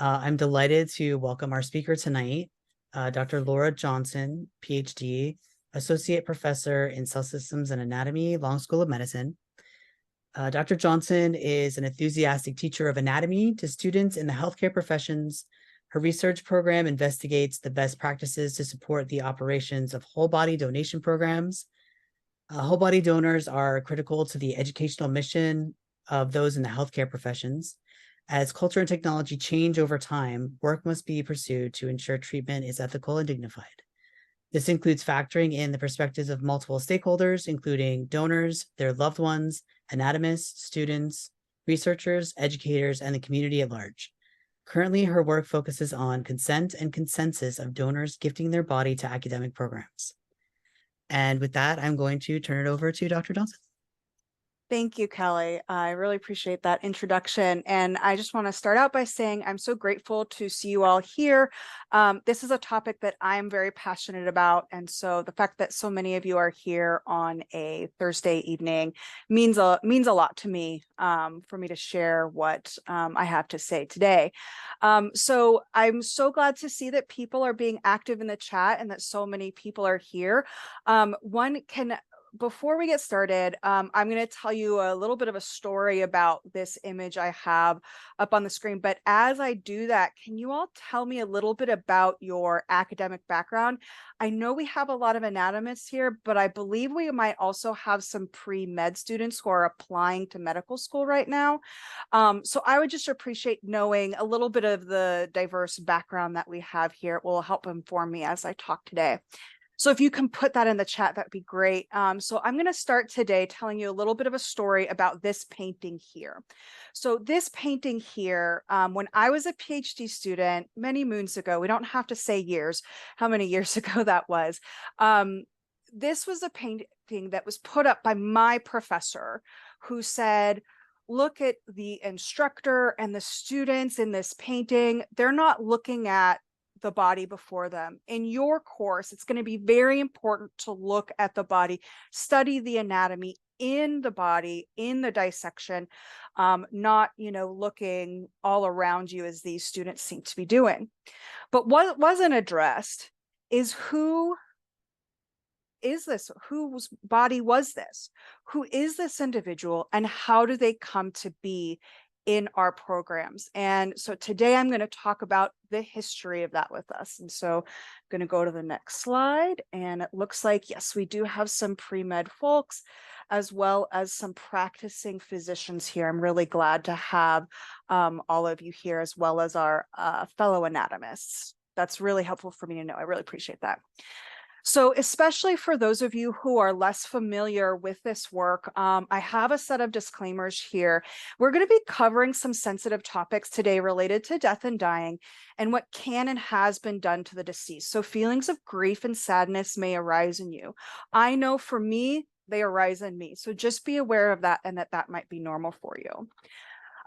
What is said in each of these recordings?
I'm delighted to welcome our speaker tonight, Dr. Laura Johnson, PhD, Associate Professor in Cell Systems and Anatomy, Long School of Medicine. Dr. Johnson is an enthusiastic teacher of anatomy to students in the healthcare professions. Her research program investigates the best practices to support the operations of whole body donation programs. Whole body donors are critical to the educational mission of those in the healthcare professions. As culture and technology change over time, work must be pursued to ensure treatment is ethical and dignified. This includes factoring in the perspectives of multiple stakeholders, including donors, their loved ones, anatomists, students, researchers, educators, and the community at large. Currently, her work focuses on consent and consensus of donors gifting their body to academic programs. And with that, I'm going to turn it over to Dr. Johnson. Thank you, Kelly. I really appreciate that introduction. And I just want to start out by saying I'm so grateful to see you all here. This is a topic that I'm very passionate about. And so the fact that so many of you are here on a Thursday evening means a lot to me, for me to share what I have to say today. So I'm so glad to see that people are being active in the chat and that so many people are here. Before we get started, I'm going to tell you a little bit of a story about this image I have up on the screen. But as I do that, can you all tell me a little bit about your academic background? I know we have a lot of anatomists here, but I believe we might also have some pre-med students who are applying to medical school right now. So I would just appreciate knowing a little bit of the diverse background that we have here. It will help inform me as I talk today. So if you can put that in the chat, that'd be great. So I'm going to start today telling you a little bit of a story about this painting here. So this painting here, when I was a PhD student many moons ago, we don't have to say years, how many years ago that was. This was a painting that was put up by my professor who said, look at the instructor and the students in this painting. They're not looking at the body before them. In your course, it's going to be very important to look at the body, study the anatomy in the body, in the dissection, not, looking all around you as these students seem to be doing. But what wasn't addressed is who is this? Whose body was this? Who is this individual? And how do they come to be in our programs? And so today I'm going to talk about the history of that with us. And so I'm going to go to the next slide. And it looks like, yes, we do have some pre-med folks as well as some practicing physicians here. I'm really glad to have all of you here, as well as our fellow anatomists. That's really helpful for me to know. I really appreciate that. So especially for those of you who are less familiar with this work, I have a set of disclaimers here. We're going to be covering some sensitive topics today related to death and dying and what can and has been done to the deceased. So feelings of grief and sadness may arise in you. I know for me, they arise in me. So just be aware of that and that might be normal for you.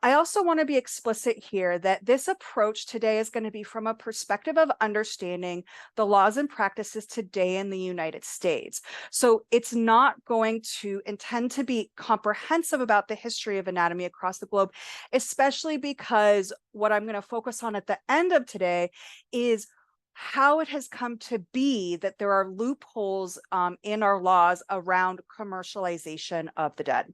I also want to be explicit here that this approach today is going to be from a perspective of understanding the laws and practices today in the United States. So it's not going to intend to be comprehensive about the history of anatomy across the globe, especially because what I'm going to focus on at the end of today is how it has come to be that there are loopholes in our laws around commercialization of the dead.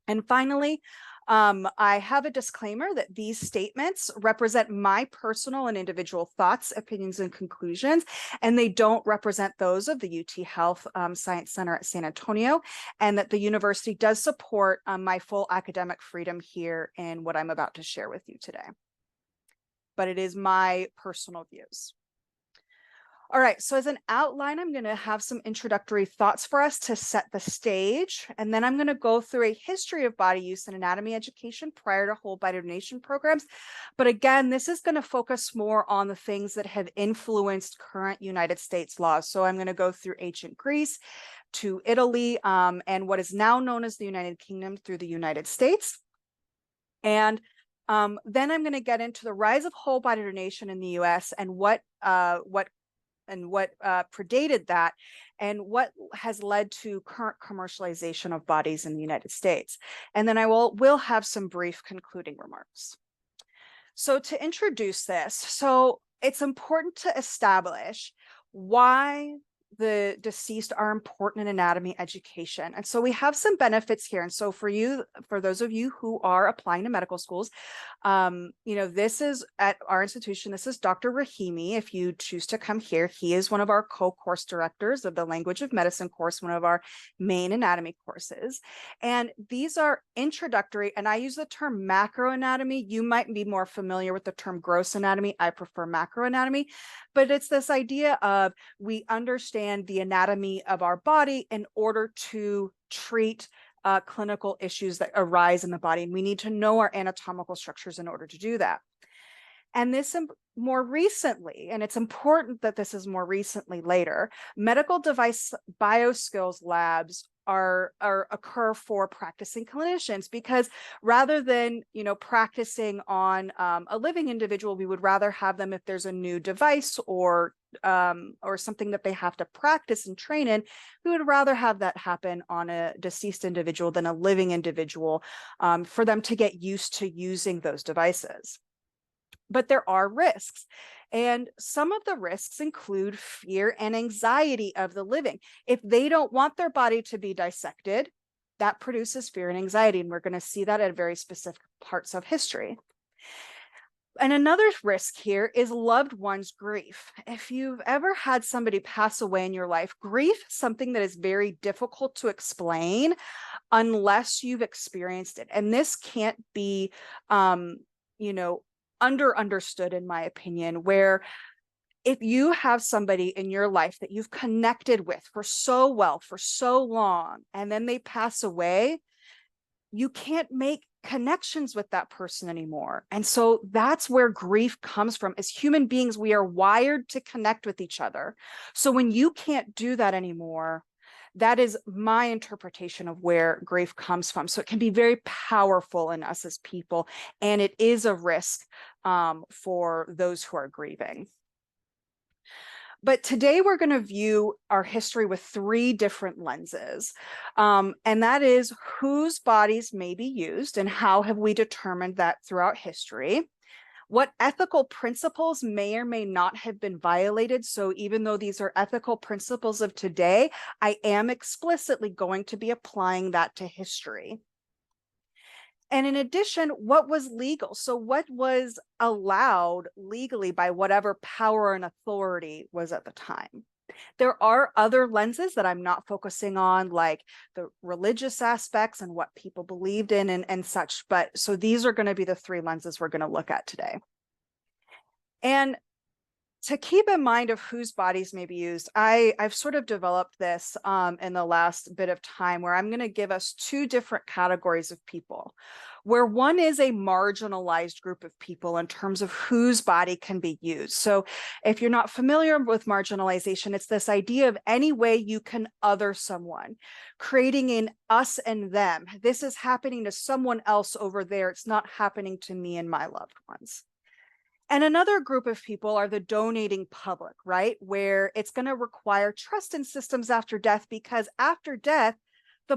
And finally, I have a disclaimer that these statements represent my personal and individual thoughts, opinions, and conclusions, and they don't represent those of the UT Health Science Center at San Antonio, and that the university does support my full academic freedom here in what I'm about to share with you today. But it is my personal views. All right, so as an outline, I'm going to have some introductory thoughts for us to set the stage, and then I'm going to go through a history of body use and anatomy education prior to whole body donation programs. But again, this is going to focus more on the things that have influenced current United States laws. So I'm going to go through ancient Greece to Italy and what is now known as the United Kingdom through the United States. And then I'm going to get into the rise of whole body donation in the US and what predated that and what has led to current commercialization of bodies in the United States. And then I will have some brief concluding remarks. So to introduce this, so it's important to establish why the deceased are important in anatomy education. And so we have some benefits here. And so for those of you who are applying to medical schools, this is at our institution, this is Dr. Rahimi. If you choose to come here, he is one of our co-course directors of the Language of Medicine course, one of our main anatomy courses. And these are introductory, and I use the term macroanatomy. You might be more familiar with the term gross anatomy. I prefer macroanatomy, but it's this idea of we understand the anatomy of our body in order to treat clinical issues that arise in the body. And we need to know our anatomical structures in order to do that. And this more recently, and it's important that this is more recently later, medical device bioskills labs occur for practicing clinicians, because rather than practicing on a living individual, we would rather have them, if there's a new device or something that they have to practice and train in, we would rather have that happen on a deceased individual than a living individual, for them to get used to using those devices. But there are risks. And some of the risks include fear and anxiety of the living. If they don't want their body to be dissected, that produces fear and anxiety. And we're going to see that at very specific parts of history. And another risk here is loved ones' grief. If you've ever had somebody pass away in your life, grief is something that is very difficult to explain unless you've experienced it. And this can't be, understood, in my opinion, where if you have somebody in your life that you've connected with for so well, for so long, and then they pass away, you can't make connections with that person anymore. And so that's where grief comes from. As human beings, we are wired to connect with each other. So when you can't do that anymore, that is my interpretation of where grief comes from. So it can be very powerful in us as people, and it is a risk for those who are grieving. But today we're going to view our history with three different lenses, and that is whose bodies may be used and how have we determined that throughout history. What ethical principles may or may not have been violated. So even though these are ethical principles of today, I am explicitly going to be applying that to history. And in addition, what was legal? So what was allowed legally by whatever power and authority was at the time? There are other lenses that I'm not focusing on, like the religious aspects and what people believed in and such. But so these are going to be the three lenses we're going to look at today. And to keep in mind of whose bodies may be used, I've sort of developed this in the last bit of time, where I'm going to give us two different categories of people, where one is a marginalized group of people in terms of whose body can be used. So if you're not familiar with marginalization, it's this idea of any way you can other someone, creating an us and them. This is happening to someone else over there. It's not happening to me and my loved ones. And another group of people are the donating public, right? Where it's going to require trust in systems after death, because after death, the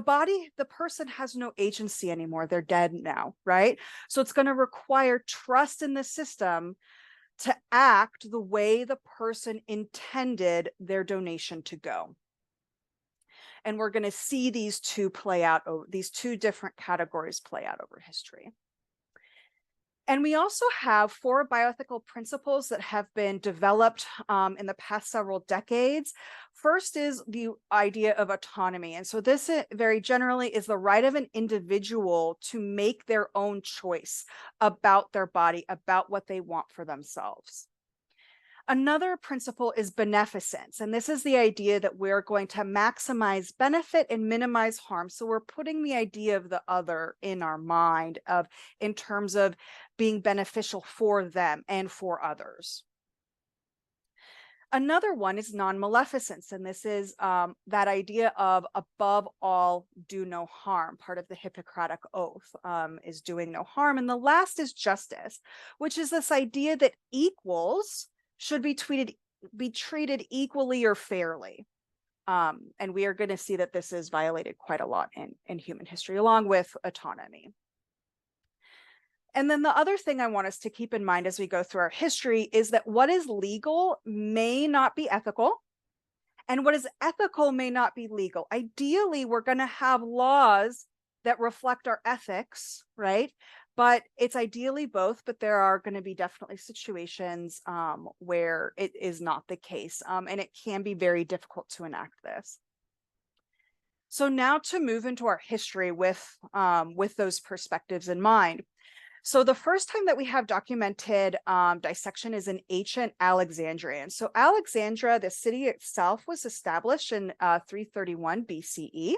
person has no agency anymore. They're dead now, right? So it's going to require trust in the system to act the way the person intended their donation to go. And we're going to see these two different categories play out over history. And we also have 4 bioethical principles that have been developed in the past several decades. First is the idea of autonomy. And so this very generally is the right of an individual to make their own choice about their body, about what they want for themselves. Another principle is beneficence, and this is the idea that we're going to maximize benefit and minimize harm. So we're putting the idea of the other in our mind in terms of being beneficial for them and for others. Another one is non-maleficence, and this is that idea of above all, do no harm. Part of the Hippocratic Oath is doing no harm. And the last is justice, which is this idea that equals should be treated equally or fairly. And we are going to see that this is violated quite a lot in human history, along with autonomy. And then the other thing I want us to keep in mind as we go through our history is that what is legal may not be ethical, and what is ethical may not be legal. Ideally, we're going to have laws that reflect our ethics, right? But it's ideally both, but there are going to be definitely situations where it is not the case, and it can be very difficult to enact this. So now to move into our history with those perspectives in mind. So the first time that we have documented dissection is in ancient Alexandria. And so Alexandria, the city itself, was established in 331 BCE.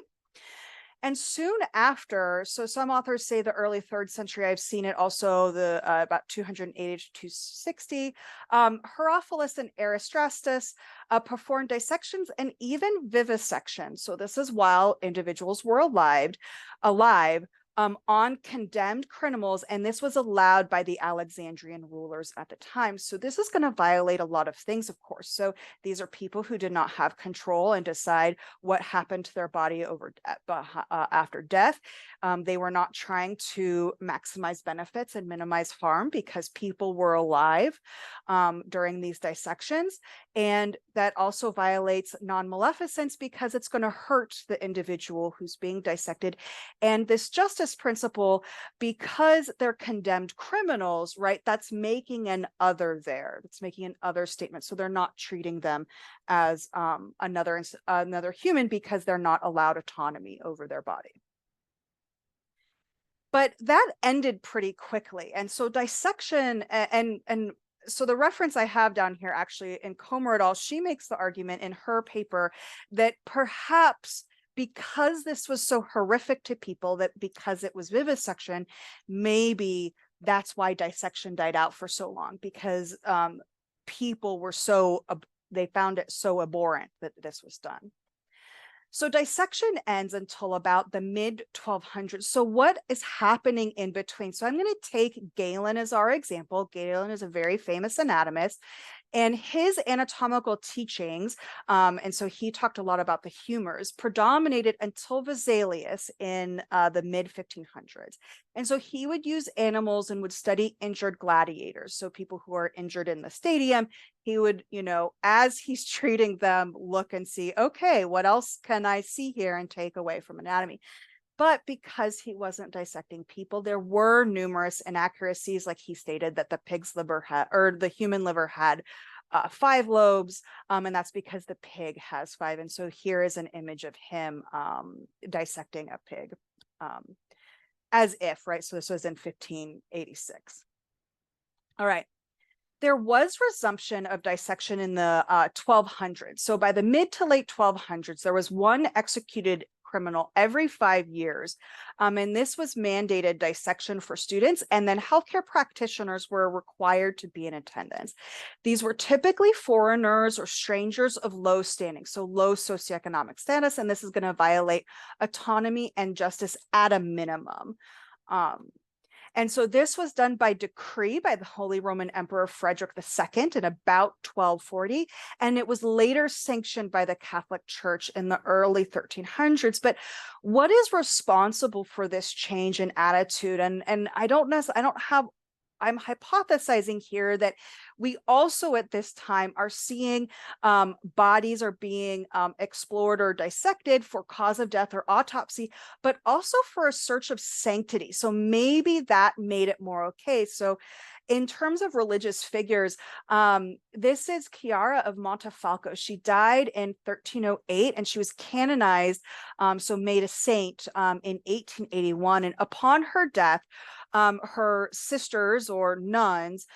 And soon after, so some authors say the early 3rd century, I've seen it also about 280 to 260. Herophilus and Aristrastus performed dissections and even vivisection. So this is while individuals were alive on condemned criminals, and this was allowed by the Alexandrian rulers at the time. So this is going to violate a lot of things, of course. So these are people who did not have control and decide what happened to their body after death. They were not trying to maximize benefits and minimize harm because people were alive during these dissections. And that also violates non-maleficence because it's going to hurt the individual who's being dissected. And this justice principle, because they're condemned criminals, right? That's making an other there. That's making an other statement. So they're not treating them as another human because they're not allowed autonomy over their body. But that ended pretty quickly. And so dissection and so the reference I have down here actually in Comer et al., she makes the argument in her paper that perhaps because this was so horrific to people, that because it was vivisection, maybe that's why dissection died out for so long, because people were they found it so abhorrent that this was done. So dissection ends until about the mid-1200s. So what is happening in between? So I'm going to take Galen as our example. Galen is a very famous anatomist, and his anatomical teachings, and so he talked a lot about the humors, predominated until Vesalius in the mid-1500s. And so he would use animals and would study injured gladiators, so people who are injured in the stadium. He would, as he's treating them, look and see, okay, what else can I see here and take away from anatomy? But because he wasn't dissecting people, there were numerous inaccuracies, like he stated that the pig's liver had, or the human liver had 5 lobes, and that's because the pig has 5. And so here is an image of him dissecting a pig, as if, right? So this was in 1586. All right. There was resumption of dissection in the 1200s. So by the mid to late 1200s, there was one executed criminal every 5 years. And this was mandated dissection for students, and then healthcare practitioners were required to be in attendance. These were typically foreigners or strangers of low standing, so low socioeconomic status, and this is going to violate autonomy and justice at a minimum. And so this was done by decree by the Holy Roman Emperor Frederick II in about 1240, and it was later sanctioned by the Catholic Church in the early 1300s. But what is responsible for this change in attitude? And I'm hypothesizing here that we also at this time are seeing bodies are being explored or dissected for cause of death or autopsy, but also for a search of sanctity. So maybe that made it more okay. So in terms of religious figures, this is Chiara of Montefalco. She died in 1308 and she was canonized, so made a saint in 1881. And upon her death, her sisters or nuns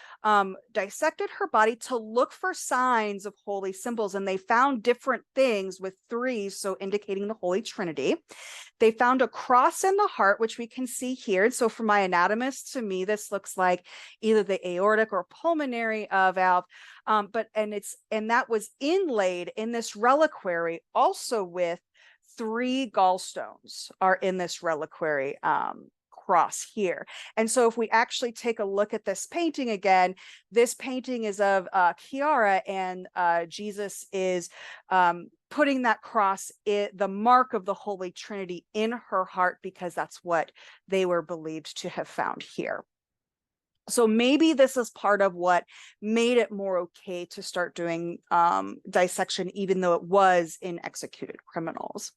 dissected her body to look for signs of holy symbols, and they found different things with 3, so indicating the Holy Trinity. They found a cross in the heart, which we can see here. So for my anatomist, to me, this looks like either the aortic or pulmonary valve, and that was inlaid in this reliquary also with 3 gallstones are in this reliquary cross here. And so if we actually take a look at this painting again, this painting is of Chiara, and Jesus is putting that cross, the mark of the Holy Trinity, in her heart, because that's what they were believed to have found here. So maybe this is part of what made it more okay to start doing dissection, even though it was in executed criminals.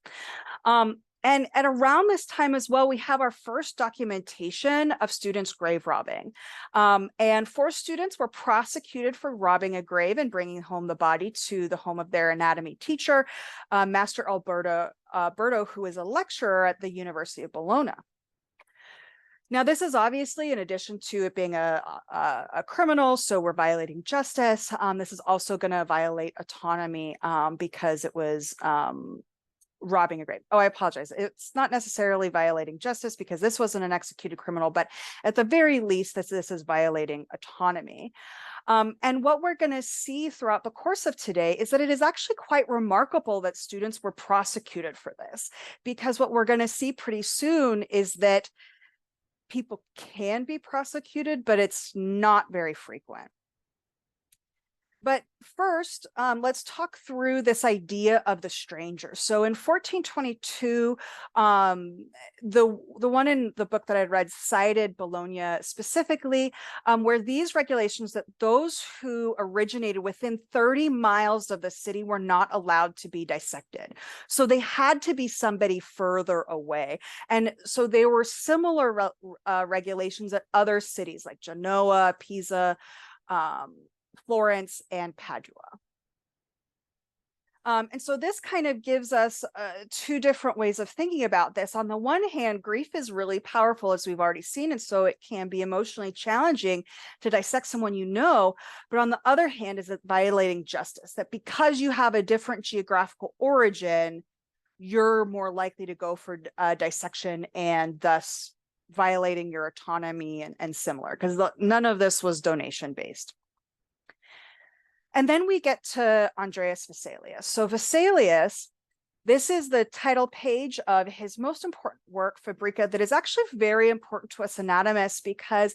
And at around this time as well, we have our first documentation of students grave robbing. And 4 students were prosecuted for robbing a grave and bringing home the body to the home of their anatomy teacher, Master Alberto, who is a lecturer at the University of Bologna. Now, this is obviously in addition to it being a criminal, so we're violating justice. This is also going to violate autonomy because it was robbing a grave. Oh, I apologize. It's not necessarily violating justice because this wasn't an executed criminal, but at the very least, this is violating autonomy. And what we're going to see throughout the course of today is that it is actually quite remarkable that students were prosecuted for this, because what we're going to see pretty soon is that people can be prosecuted, but it's not very frequent. But first, let's talk through this idea of the stranger. So in 1422, the one in the book that I'd read cited Bologna specifically, where these regulations that those who originated within 30 miles of the city were not allowed to be dissected. So they had to be somebody further away. And so there were similar regulations at other cities like Genoa, Pisa, Florence, and Padua. And so this kind of gives us 2 different ways of thinking about this. On the one hand, grief is really powerful, as we've already seen, and so it can be emotionally challenging to dissect someone you know. But on the other hand, is it violating justice? That because you have a different geographical origin, you're more likely to go for dissection, and thus violating your autonomy and similar, because none of this was donation based. And then we get to Andreas Vesalius. So Vesalius, this is the title page of his most important work, Fabrica, that is actually very important to us anatomists, because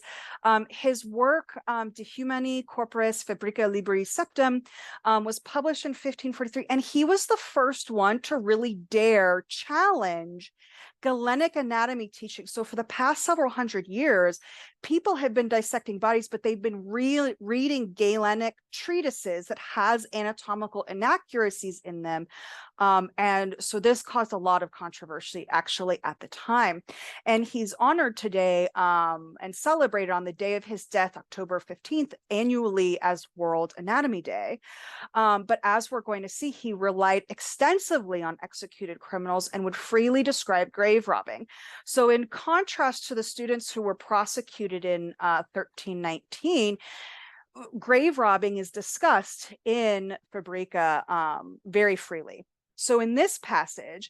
his work, De Humani Corporis Fabrica Libri Septem, was published in 1543. And he was the first one to really dare challenge Galenic anatomy teaching. So for the past several hundred years, people have been dissecting bodies, but they've been reading Galenic treatises that has anatomical inaccuracies in them. And so this caused a lot of controversy actually at the time. And he's honored today and celebrated on the day of his death, October 15th, annually as World Anatomy Day. But as we're going to see, he relied extensively on executed criminals and would freely describe grave robbing. So in contrast to the students who were prosecuted in 1319, grave robbing is discussed in Fabrica very freely. So in this passage,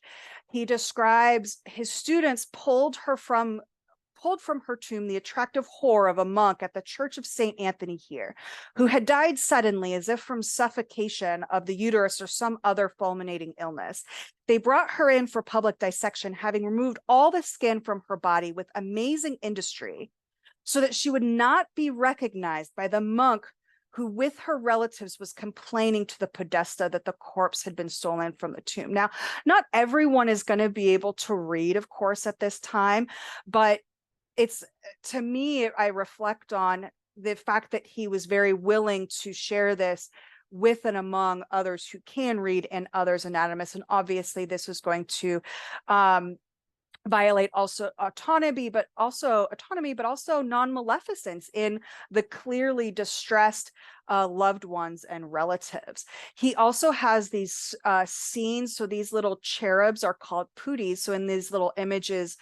he describes his students pulled from her tomb the attractive whore of a monk at the Church of St. Anthony here, who had died suddenly as if from suffocation of the uterus or some other fulminating illness. They brought her in for public dissection, having removed all the skin from her body with amazing industry, so that she would not be recognized by the monk who with her relatives was complaining to the podesta that the corpse had been stolen from the tomb. Now, not everyone is going to be able to read, of course, at this time, but it's, to me, I reflect on the fact that he was very willing to share this with and among others who can read and others anatomists. And obviously this was going to violate also autonomy, but also non-maleficence in the clearly distressed loved ones and relatives. He also has these scenes. So these little cherubs are called putti. So in these little images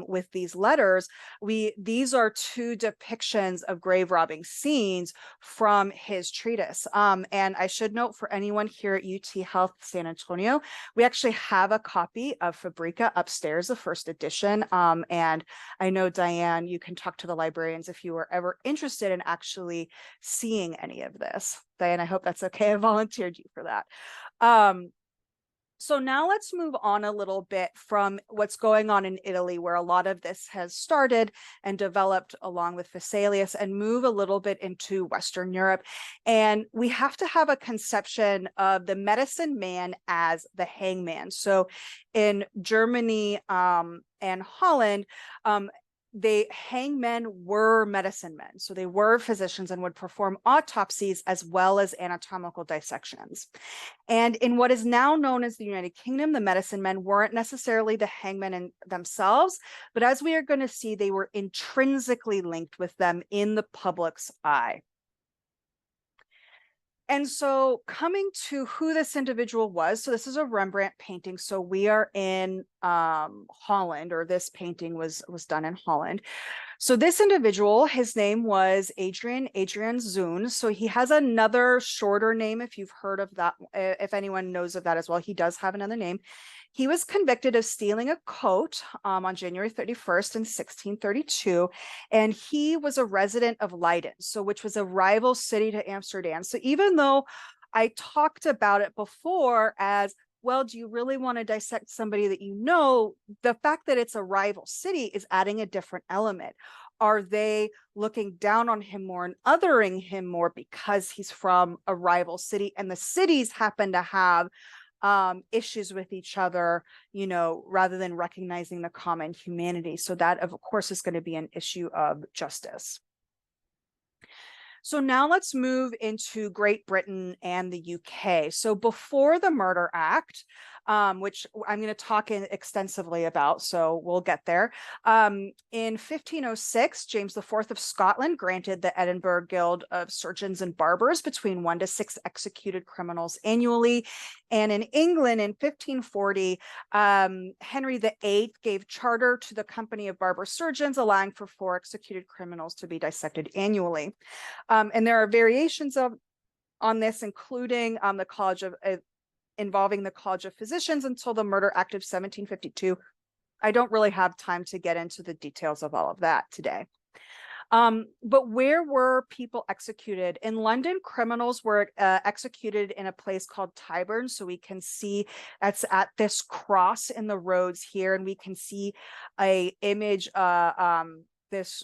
with these letters, these are 2 depictions of grave robbing scenes from his treatise. And I should note, for anyone here at UT Health San Antonio, we actually have a copy of Fabrica upstairs, the first edition. And I know, Diane, you can talk to the librarians if you were ever interested in actually seeing any of this. Diane, I hope that's okay. I volunteered you for that. So now let's move on a little bit from what's going on in Italy, where a lot of this has started and developed along with Vesalius, and move a little bit into Western Europe. And we have to have a conception of the medicine man as the hangman. So in Germany and Holland, hangmen were medicine men. So they were physicians and would perform autopsies as well as anatomical dissections. And in what is now known as the United Kingdom, the medicine men weren't necessarily the hangmen in themselves, but as we are going to see, they were intrinsically linked with them in the public's eye. And so coming to who this individual was, so this is a Rembrandt painting. So we are in Holland, or this painting was done in Holland. So this individual, his name was Adrian Zoon. So he has another shorter name, if you've heard of that, if anyone knows of that as well. He does have another name. He was convicted of stealing a coat on January 31st in 1632, and he was a resident of Leiden, so which was a rival city to Amsterdam. So even though I talked about it before as, well, do you really want to dissect somebody that you know? The fact that it's a rival city is adding a different element. Are they looking down on him more and othering him more because he's from a rival city, and the cities happen to have issues with each other, rather than recognizing the common humanity? So that, of course, is going to be an issue of justice. So now let's move into Great Britain and the UK. So before the Murder Act, which I'm going to talk extensively about, so we'll get there. In 1506, James IV of Scotland granted the Edinburgh Guild of Surgeons and Barbers between 1 to 6 executed criminals annually. And in England in 1540, Henry VIII gave charter to the Company of Barber Surgeons, allowing for 4 executed criminals to be dissected annually. And there are variations on this, including the College of involving the College of Physicians until the Murder Act of 1752. I don't really have time to get into the details of all of that today. But where were people executed? In London, criminals were executed in a place called Tyburn. So we can see that's at this cross in the roads here, and we can see a image, this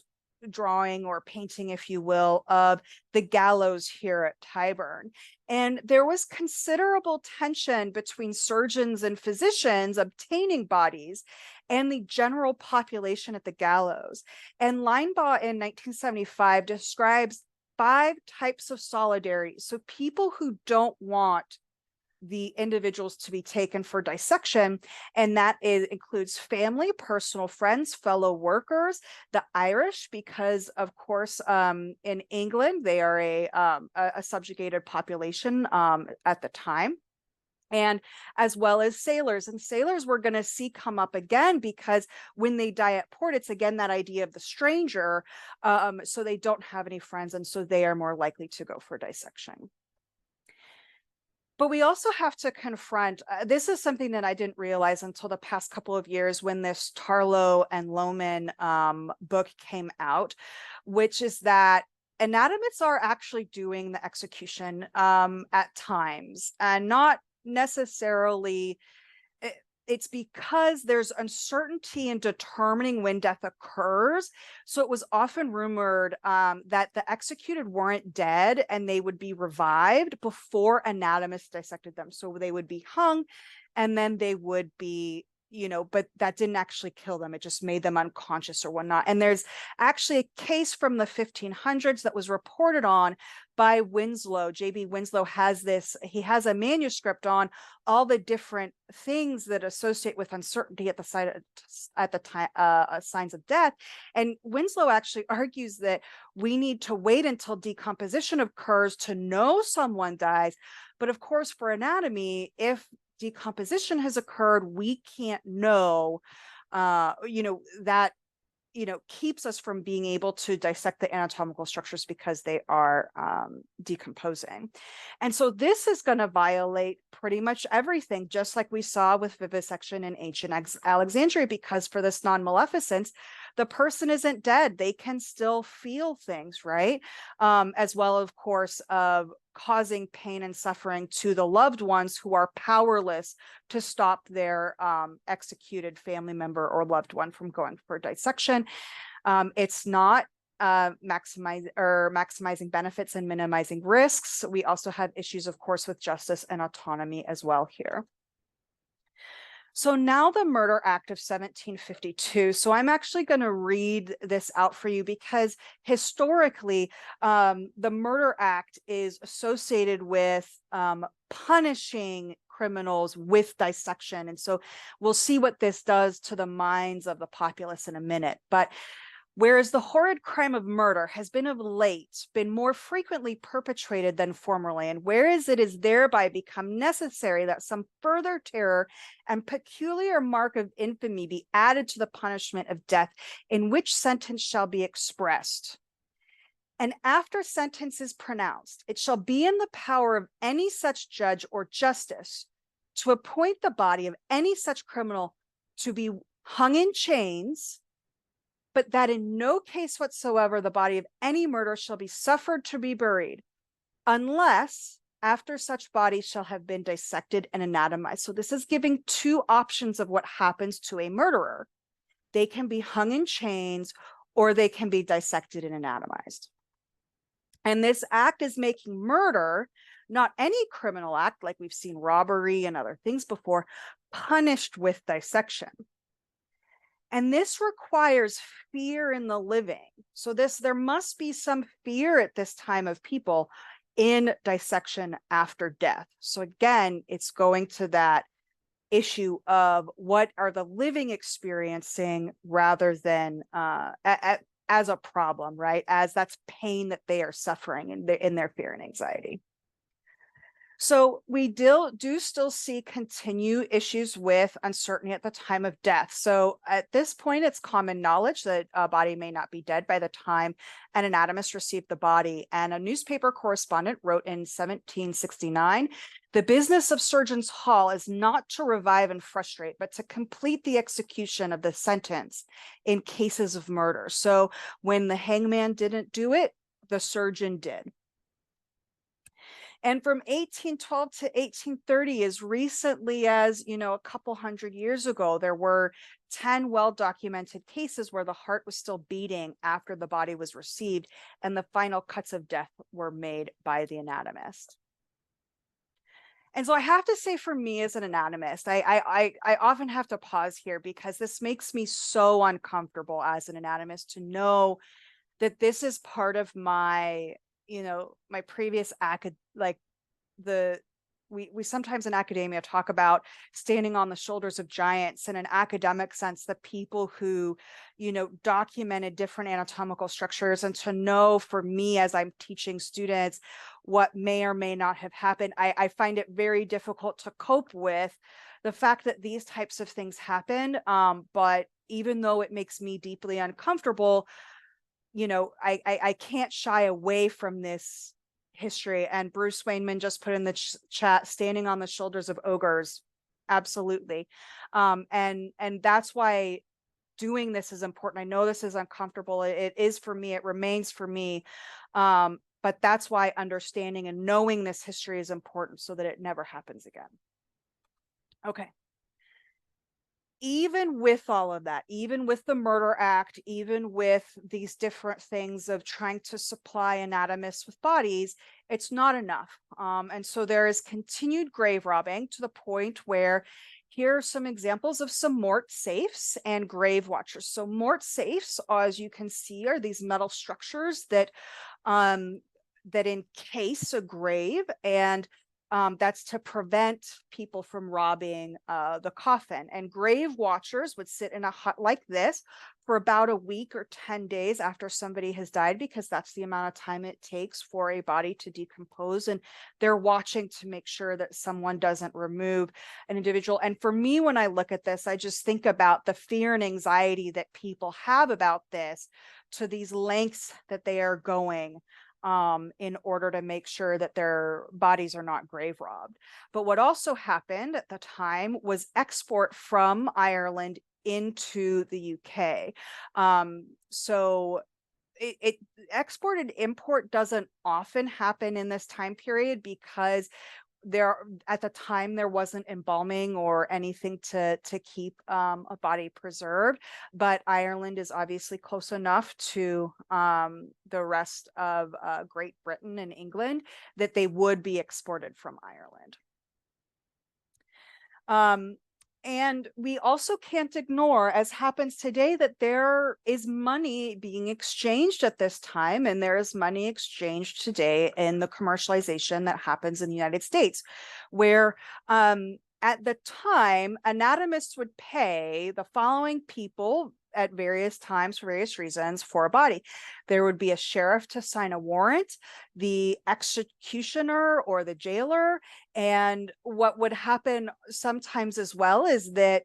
drawing or painting, if you will, of the gallows here at Tyburn. And there was considerable tension between surgeons and physicians obtaining bodies and the general population at the gallows. And Linebaugh in 1975 describes 5 types of solidarity. So people who don't want the individuals to be taken for dissection, and that includes family, personal friends, fellow workers, the Irish, because of course in England they are a subjugated population at the time, and as well as sailors. And sailors we're going to see come up again, because when they die at port, it's again that idea of the stranger, so they don't have any friends, and so they are more likely to go for dissection. But we also have to confront, this is something that I didn't realize until the past couple of years when this Tarlow and Lohman book came out, which is that anatomists are actually doing the execution at times, and not necessarily, it's because there's uncertainty in determining when death occurs. So it was often rumored that the executed weren't dead and they would be revived before anatomists dissected them. So they would be hung and then they would be, but that didn't actually kill them. It just made them unconscious or whatnot. And there's actually a case from the 1500s that was reported on by Winslow. J.B. Winslow has this, he has a manuscript on all the different things that associate with uncertainty at the time, signs of death. And Winslow actually argues that we need to wait until decomposition occurs to know someone dies. But of course, for anatomy, if decomposition has occurred, we can't know, that keeps us from being able to dissect the anatomical structures because they are decomposing. And so this is going to violate pretty much everything, just like we saw with vivisection in ancient Alexandria, because for this non-maleficence, the person isn't dead. They can still feel things, right? As well, of course, of causing pain and suffering to the loved ones who are powerless to stop their executed family member or loved one from going for dissection. It's not maximizing benefits and minimizing risks. We also have issues, of course, with justice and autonomy as well here. So now the Murder Act of 1752. So I'm actually going to read this out for you because historically, the Murder Act is associated with punishing criminals with dissection. And so we'll see what this does to the minds of the populace in a minute. But whereas the horrid crime of murder has been of late been more frequently perpetrated than formerly, and whereas it is thereby become necessary that some further terror and peculiar mark of infamy be added to the punishment of death, in which sentence shall be expressed. And after sentence is pronounced, it shall be in the power of any such judge or justice to appoint the body of any such criminal to be hung in chains, but that in no case whatsoever the body of any murder shall be suffered to be buried, unless after such body shall have been dissected and anatomized. So this is giving two options of what happens to a murderer. They can be hung in chains, or they can be dissected and anatomized. And this act is making murder, not any criminal act like we've seen robbery and other things before, punished with dissection. And this requires fear in the living. So there must be some fear at this time of people in dissection after death. So again, it's going to that issue of what are the living experiencing rather than as a problem, right? As that's pain that they are suffering in their fear and anxiety. So we do still see continued issues with uncertainty at the time of death. So at this point, it's common knowledge that a body may not be dead by the time an anatomist received the body. And a newspaper correspondent wrote in 1769, "The business of Surgeons' Hall is not to revive and frustrate, but to complete the execution of the sentence in cases of murder." So when the hangman didn't do it, the surgeon did. And from 1812 to 1830, as recently as, a couple hundred years ago, there were 10 well-documented cases where the heart was still beating after the body was received, and the final cuts of death were made by the anatomist. And so I have to say, for me as an anatomist, I often have to pause here because this makes me so uncomfortable as an anatomist to know that this is part of my my previous we sometimes in academia talk about standing on the shoulders of giants. In an academic sense, the people who documented different anatomical structures, and to know, for me as I'm teaching students, what may or may not have happened, I find it very difficult to cope with the fact that these types of things happen. But even though it makes me deeply uncomfortable, I can't shy away from this history. And Bruce Wayneman just put in the chat, standing on the shoulders of ogres. Absolutely. And that's why doing this is important. I know this is uncomfortable. It is for me. It remains for me. But that's why understanding and knowing this history is important, so that it never happens again. Okay. Even with all of that, even with the Murder Act, even with these different things of trying to supply anatomists with bodies, it's not enough. And so there is continued grave robbing, to the point where here are some examples of some mort safes and grave watchers. So mort safes, as you can see, are these metal structures that encase a grave, and that's to prevent people from robbing the coffin. And grave watchers would sit in a hut like this for about a week or 10 days after somebody has died, because that's the amount of time it takes for a body to decompose. And they're watching to make sure that someone doesn't remove an individual. And for me, when I look at this, I just think about the fear and anxiety that people have about this, to these lengths that they are going in order to make sure that their bodies are not grave robbed. But what also happened at the time was export from Ireland into the UK. So export and import doesn't often happen in this time period, because at the time there wasn't embalming or anything to keep a body preserved. But Ireland is obviously close enough to the rest of Great Britain and England that they would be exported from Ireland. And we also can't ignore, as happens today, that there is money being exchanged at this time, and there is money exchanged today in the commercialization that happens in the United States, where at the time, anatomists would pay the following people at various times for various reasons for a body. There would be a sheriff to sign a warrant, the executioner or the jailer. And what would happen sometimes as well is that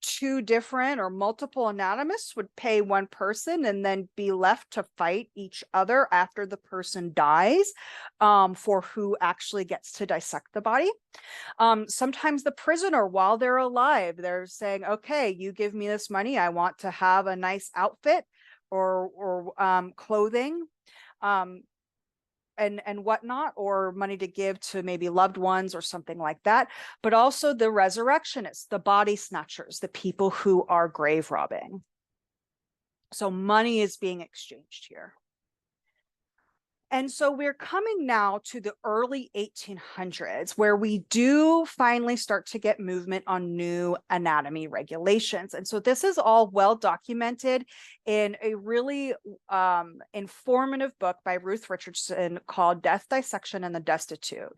two different or multiple anatomists would pay one person and then be left to fight each other after the person dies, for who actually gets to dissect the body. Sometimes the prisoner, while they're alive, they're saying, okay, you give me this money, I want to have a nice outfit or clothing. And whatnot, or money to give to maybe loved ones or something like that. But also the resurrectionists, the body snatchers, the people who are grave robbing. So money is being exchanged here. And so we're coming now to the early 1800s, where we do finally start to get movement on new anatomy regulations. And so this is all well documented in a really informative book by Ruth Richardson called Death, Dissection, and the Destitute.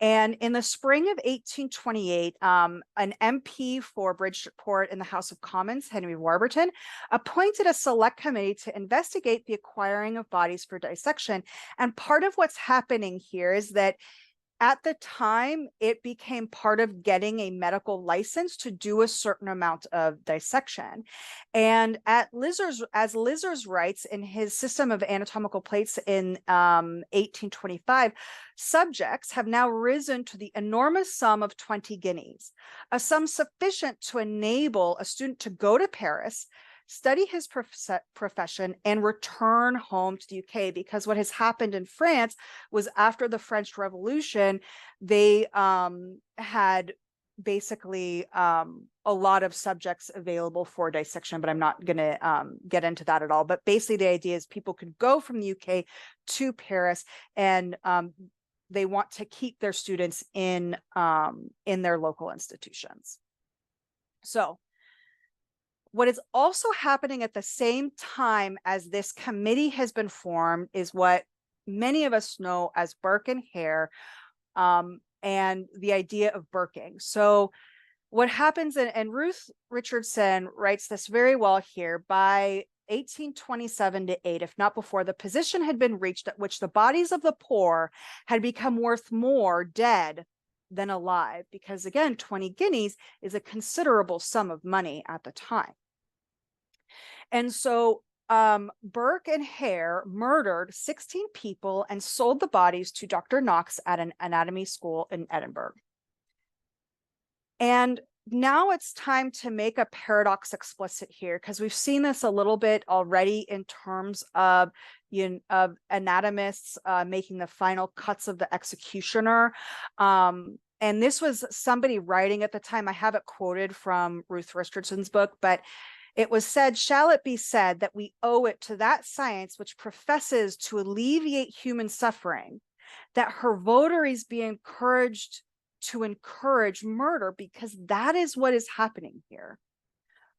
And in the spring of 1828, an MP for Bridgeport in the House of Commons, Henry Warburton, appointed a select committee to investigate the acquiring of bodies for dissection. And part of what's happening here is that at the time, it became part of getting a medical license to do a certain amount of dissection. And as Lizers writes in his System of Anatomical Plates in 1825, subjects have now risen to the enormous sum of 20 guineas, a sum sufficient to enable a student to go to Paris, study his profession, and return home to the UK. Because what has happened in France was, after the French Revolution, they had basically a lot of subjects available for dissection, but I'm not going to get into that at all. But basically the idea is people could go from the UK to Paris, and they want to keep their students in their local institutions. So what is also happening at the same time as this committee has been formed is what many of us know as Burke and Hare, and the idea of burking. So what happens, and Ruth Richardson writes this very well here, by 1827 to 8, if not before, the position had been reached at which the bodies of the poor had become worth more dead than alive, because again, 20 guineas is a considerable sum of money at the time. And so Burke and Hare murdered 16 people and sold the bodies to Dr. Knox at an anatomy school in Edinburgh. And now it's time to make a paradox explicit here, because we've seen this a little bit already in terms of, of anatomists making the final cuts of the executioner. And this was somebody writing at the time. I have it quoted from Ruth Richardson's book, but it was said, "Shall it be said that we owe it to that science which professes to alleviate human suffering, that her votaries be encouraged to encourage murder?" Because that is what is happening here,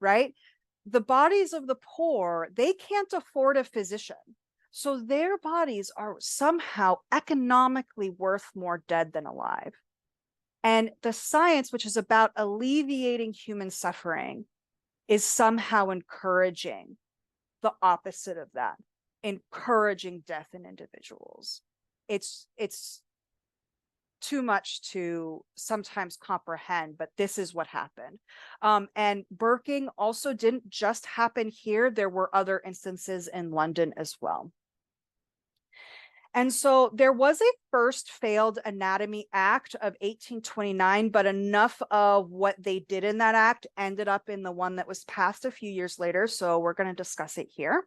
right? The bodies of the poor, they can't afford a physician. So their bodies are somehow economically worth more dead than alive. And the science, which is about alleviating human suffering, is somehow encouraging the opposite of that, encouraging death in individuals. It's too much to sometimes comprehend, but this is what happened. And burking also didn't just happen here. There were other instances in London as well. And so there was a first failed Anatomy Act of 1829, but enough of what they did in that act ended up in the one that was passed a few years later. So we're going to discuss it here.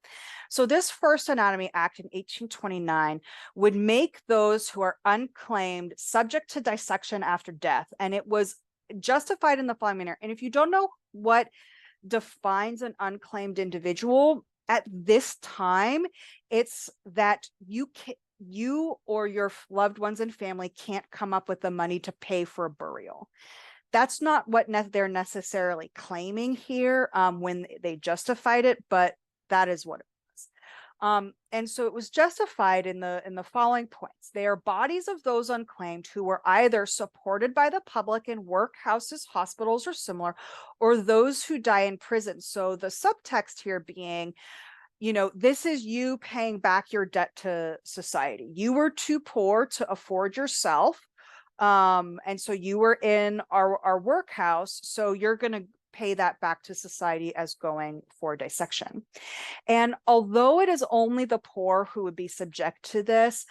So this first Anatomy Act in 1829 would make those who are unclaimed subject to dissection after death. And it was justified in the following manner. And if you don't know what defines an unclaimed individual at this time, it's that you or your loved ones and family can't come up with the money to pay for a burial. That's not what they're necessarily claiming here when they justified it, but that is what it was. And so it was justified in the following points. They are bodies of those unclaimed who were either supported by the public in workhouses, hospitals, or similar, or those who die in prison. So the subtext here being, this is you paying back your debt to society. You were too poor to afford yourself. And so you were in our workhouse, so you're going to pay that back to society as going for dissection. And although it is only the poor who would be subject to this,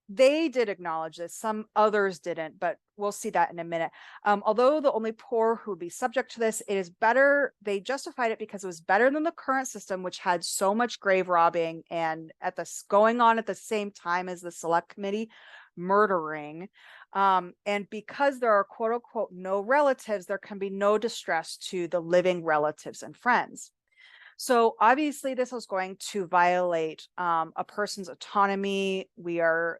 they did acknowledge this. Some others didn't, but we'll see that in a minute. Although the only poor who would be subject to this, it is better. They justified it because it was better than the current system, which had so much grave robbing and going on at the same time as the select committee murdering. And because there are quote unquote no relatives, there can be no distress to the living relatives and friends. So obviously this is going to violate a person's autonomy. They are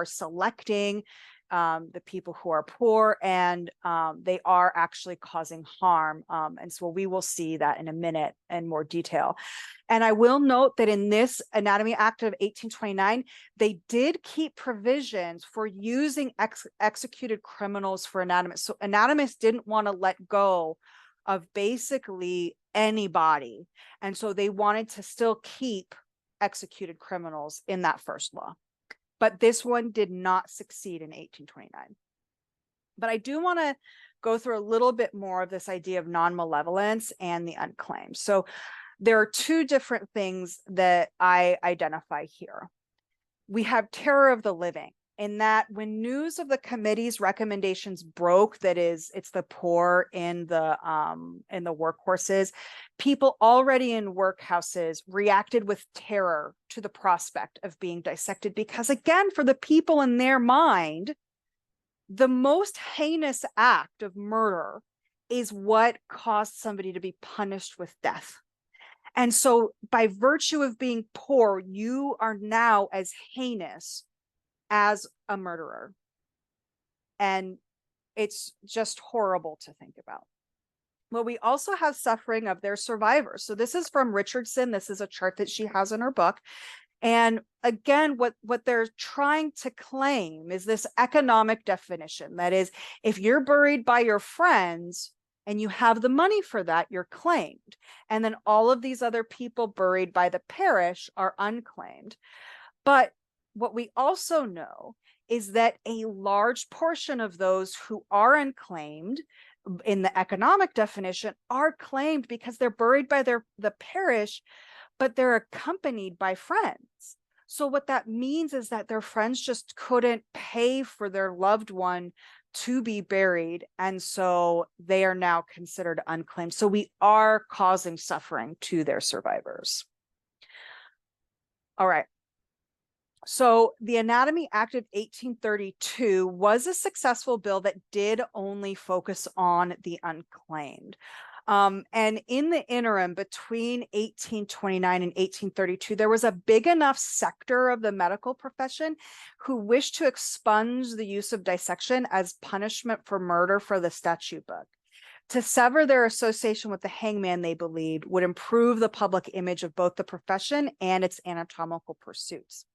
selecting the people who are poor, and they are actually causing harm. And so we will see that in a minute in more detail. And I will note that in this Anatomy Act of 1829, they did keep provisions for using executed criminals for anatomists. So anatomists didn't want to let go of basically anybody. And so they wanted to still keep executed criminals in that first law. But this one did not succeed in 1829. But I do want to go through a little bit more of this idea of non-malevolence and the unclaimed. So there are two different things that I identify here. We have terror of the living, in that when news of the committee's recommendations broke, that is, it's the poor in the workhorses, people already in workhouses reacted with terror to the prospect of being dissected, because again, for the people in their mind, the most heinous act of murder is what caused somebody to be punished with death. And so by virtue of being poor, you are now as heinous as a murderer. And it's just horrible to think about. Well, we also have suffering of their survivors. So this is from Richardson. This is a chart that she has in her book. And again, what they're trying to claim is this economic definition. That is, if you're buried by your friends and you have the money for that, you're claimed. And then all of these other people buried by the parish are unclaimed. But what we also know is that a large portion of those who are unclaimed in the economic definition are claimed because they're buried by the parish, but they're accompanied by friends. So what that means is that their friends just couldn't pay for their loved one to be buried, and so they are now considered unclaimed. So we are causing suffering to their survivors. All right. So the Anatomy Act of 1832 was a successful bill that did only focus on the unclaimed. And in the interim between 1829 and 1832, there was a big enough sector of the medical profession who wished to expunge the use of dissection as punishment for murder for the statute book. To sever their association with the hangman, they believed, would improve the public image of both the profession and its anatomical pursuits.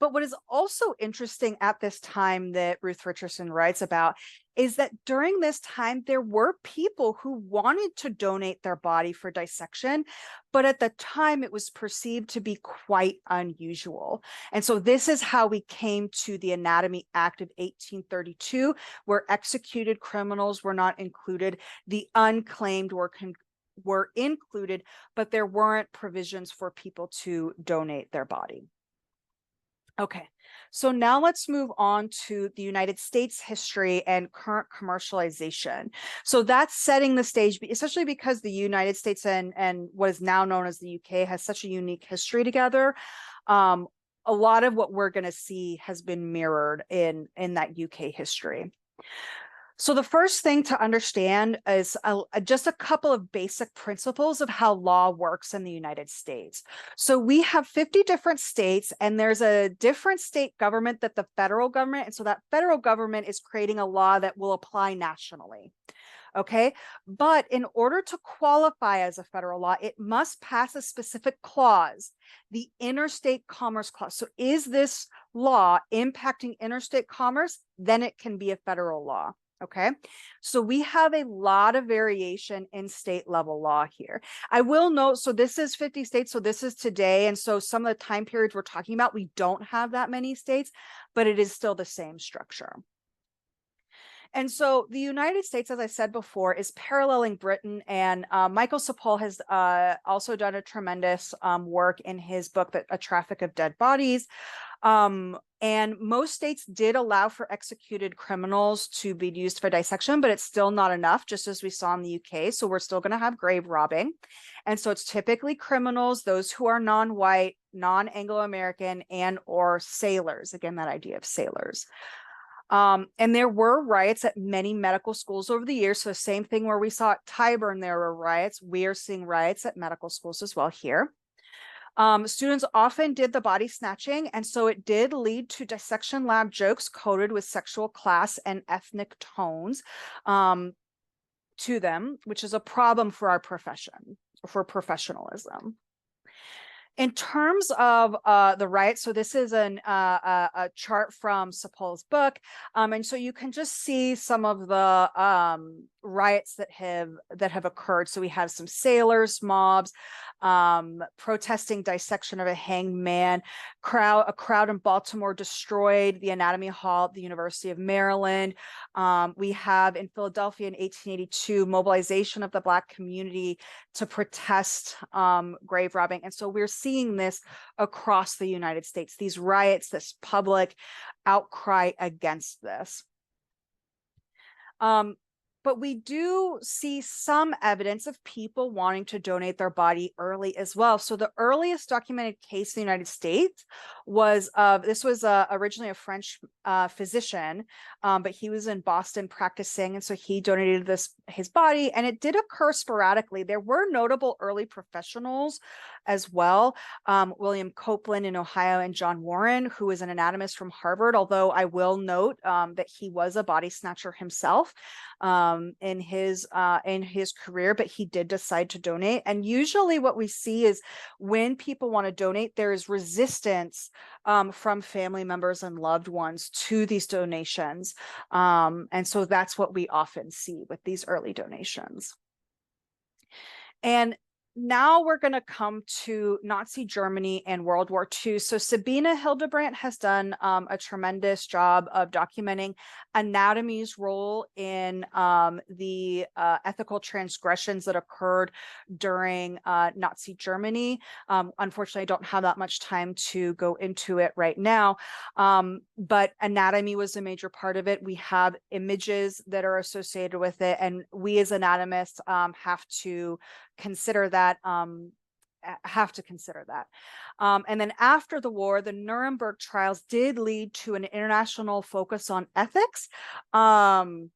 But what is also interesting at this time that Ruth Richardson writes about is that during this time, there were people who wanted to donate their body for dissection, but at the time it was perceived to be quite unusual. And so this is how we came to the Anatomy Act of 1832, where executed criminals were not included. The unclaimed were included, but there weren't provisions for people to donate their body. Okay, so now let's move on to the United States history and current commercialization. So that's setting the stage, especially because the United States and what is now known as the UK has such a unique history together. A lot of what we're going to see has been mirrored in that UK history. So the first thing to understand is just a couple of basic principles of how law works in the United States. So we have 50 different states, and there's a different state government that the federal government, and so that federal government is creating a law that will apply nationally. Okay, but in order to qualify as a federal law, it must pass a specific clause, the Interstate Commerce Clause. So is this law impacting interstate commerce? Then it can be a federal law. Okay, so we have a lot of variation in state level law here. I will note, so this is 50 states, so this is today. And so some of the time periods we're talking about, we don't have that many states, but it is still the same structure. And so the United States, as I said before, is paralleling Britain. And Michael Sapol has also done a tremendous work in his book, A Traffic of Dead Bodies. And most states did allow for executed criminals to be used for dissection, but it's still not enough, just as we saw in the UK. So we're still going to have grave robbing. And so it's typically criminals, those who are non-white, non-Anglo-American, and or sailors. Again, that idea of sailors. And there were riots at many medical schools over the years. So the same thing where we saw at Tyburn, there were riots. We are seeing riots at medical schools as well here. Students often did the body snatching, and so it did lead to dissection lab jokes coded with sexual class and ethnic tones to them, which is a problem for our profession, for professionalism. In terms of the riots, so this is a chart from Sapol's book, and so you can just see some of the riots that have occurred. So we have some sailors, mobs, protesting dissection of a hanged man. A crowd in Baltimore destroyed the Anatomy Hall at the University of Maryland. We have in Philadelphia in 1882 mobilization of the Black community to protest grave robbing, and so we're seeing this across the United States, these riots, this public outcry against this. But we do see some evidence of people wanting to donate their body early as well. So the earliest documented case in the United States was this was originally a French physician, but he was in Boston practicing, and so he donated his body, and it did occur sporadically. There were notable early professionals as well, William Copeland in Ohio and John Warren, who is an anatomist from Harvard, although I will note that he was a body snatcher himself in his career, but he did decide to donate. And usually what we see is when people want to donate, there is resistance from family members and loved ones to these donations. And so that's what we often see with these early donations. And now we're going to come to Nazi Germany and World War II. So Sabine Hildebrandt has done a tremendous job of documenting anatomy's role in the ethical transgressions that occurred during Nazi Germany. Unfortunately, I don't have that much time to go into it right now, but anatomy was a major part of it. We have images that are associated with it, and we as anatomists have to consider that. And then after the war, the Nuremberg trials did lead to an international focus on ethics. Tom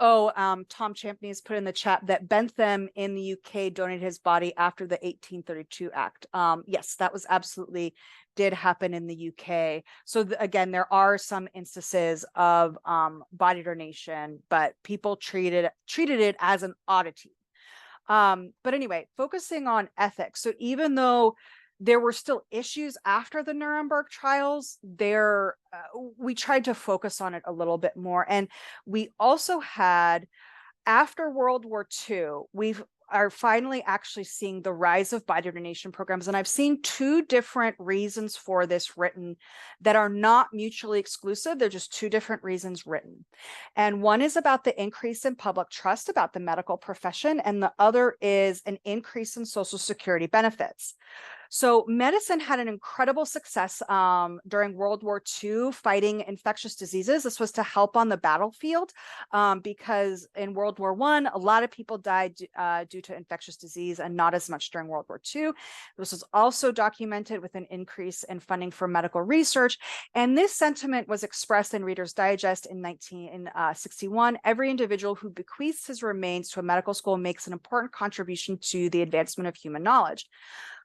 Champney has put in the chat that Bentham in the UK donated his body after the 1832 Act. Yes, that was absolutely did happen in the UK. So again, there are some instances of body donation, but people treated it as an oddity. But anyway, focusing on ethics. So even though there were still issues after the Nuremberg trials, we tried to focus on it a little bit more. And we also had, after World War II, we are finally actually seeing the rise of body donation programs. And I've seen two different reasons for this written that are not mutually exclusive. They're just two different reasons written. And one is about the increase in public trust about the medical profession, and the other is an increase in Social Security benefits. So medicine had an incredible success during World War II fighting infectious diseases. This was to help on the battlefield because in World War I, a lot of people died due to infectious disease and not as much during World War II. This was also documented with an increase in funding for medical research. And this sentiment was expressed in Reader's Digest in 1961. Every individual who bequeaths his remains to a medical school makes an important contribution to the advancement of human knowledge.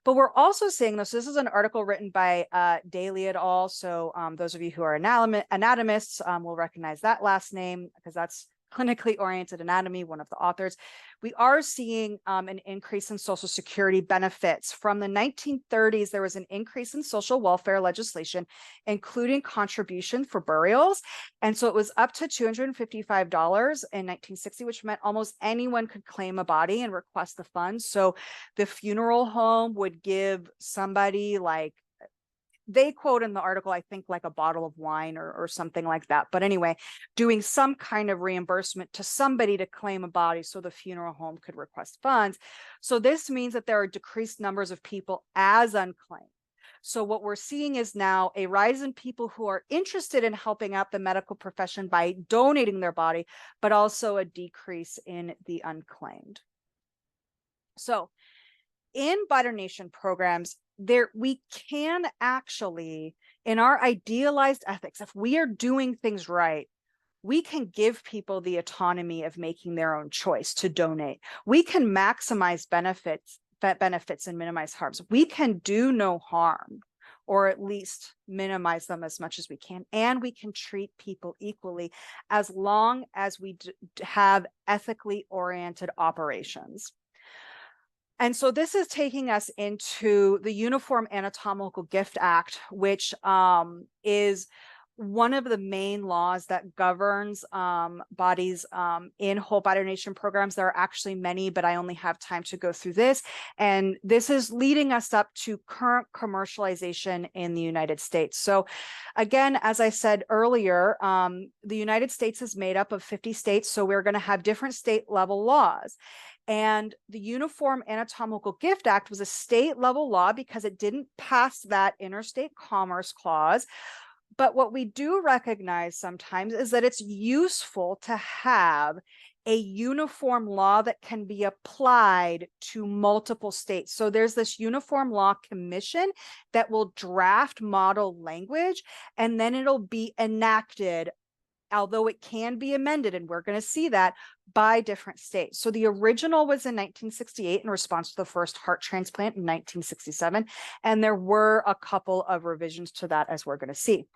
But we're also seeing this. This is an article written by Daly et al. So those of you who are anatomists will recognize that last name because that's clinically oriented anatomy, one of the authors. We are seeing an increase in Social Security benefits. From the 1930s, there was an increase in social welfare legislation, including contribution for burials. And so it was up to $255 in 1960, which meant almost anyone could claim a body and request the funds. So the funeral home would give somebody like, they quote in the article, I think like a bottle of wine or something like that. But anyway, doing some kind of reimbursement to somebody to claim a body so the funeral home could request funds. So this means that there are decreased numbers of people as unclaimed. So what we're seeing is now a rise in people who are interested in helping out the medical profession by donating their body, but also a decrease in the unclaimed. So in body donation programs, we can actually, in our idealized ethics, if we are doing things right, we can give people the autonomy of making their own choice to donate. We can maximize benefits and minimize harms. We can do no harm, or at least minimize them as much as we can. And we can treat people equally as long as we have ethically oriented operations. And so this is taking us into the Uniform Anatomical Gift Act, which is one of the main laws that governs bodies in whole body donation programs. There are actually many, but I only have time to go through this. And this is leading us up to current commercialization in the United States. So again, as I said earlier, the United States is made up of 50 states. So we're going to have different state level laws. And the Uniform Anatomical Gift Act was a state level law because it didn't pass that interstate commerce clause. But what we do recognize sometimes is that it's useful to have a uniform law that can be applied to multiple states. So there's this Uniform Law Commission that will draft model language, and then it'll be enacted, although it can be amended, and we're going to see that, by different states. So the original was in 1968 in response to the first heart transplant in 1967, and there were a couple of revisions to that, as we're going to see.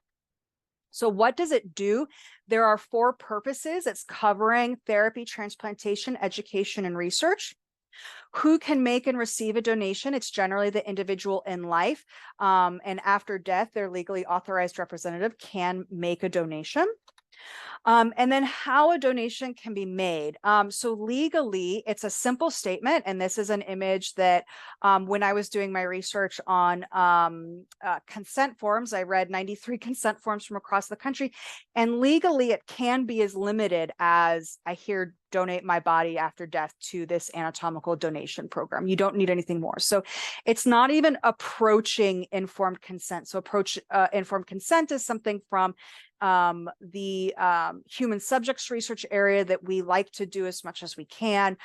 So what does it do? There are 4 purposes. It's covering therapy, transplantation, education, and research. Who can make and receive a donation? It's generally the individual in life. And after death, their legally authorized representative can make a donation. And then how a donation can be made. So legally, it's a simple statement. And this is an image that when I was doing my research on consent forms, I read 93 consent forms from across the country. And legally, it can be as limited as, I hear, donate my body after death to this anatomical donation program. You don't need anything more. So it's not even approaching informed consent. So informed consent is something from the human subjects research area that we like to do as much as we can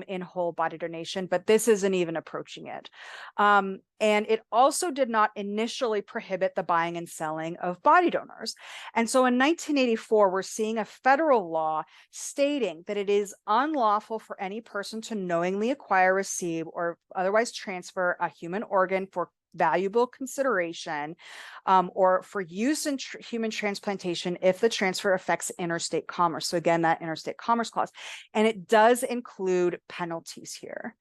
in whole body donation, but this isn't even approaching it. And it also did not initially prohibit the buying and selling of body donors. And so in 1984, we're seeing a federal law stating that it is unlawful for any person to knowingly acquire, receive, or otherwise transfer a human organ for valuable consideration or for use in human transplantation if the transfer affects interstate commerce. So again, that interstate commerce clause, and it does include penalties here.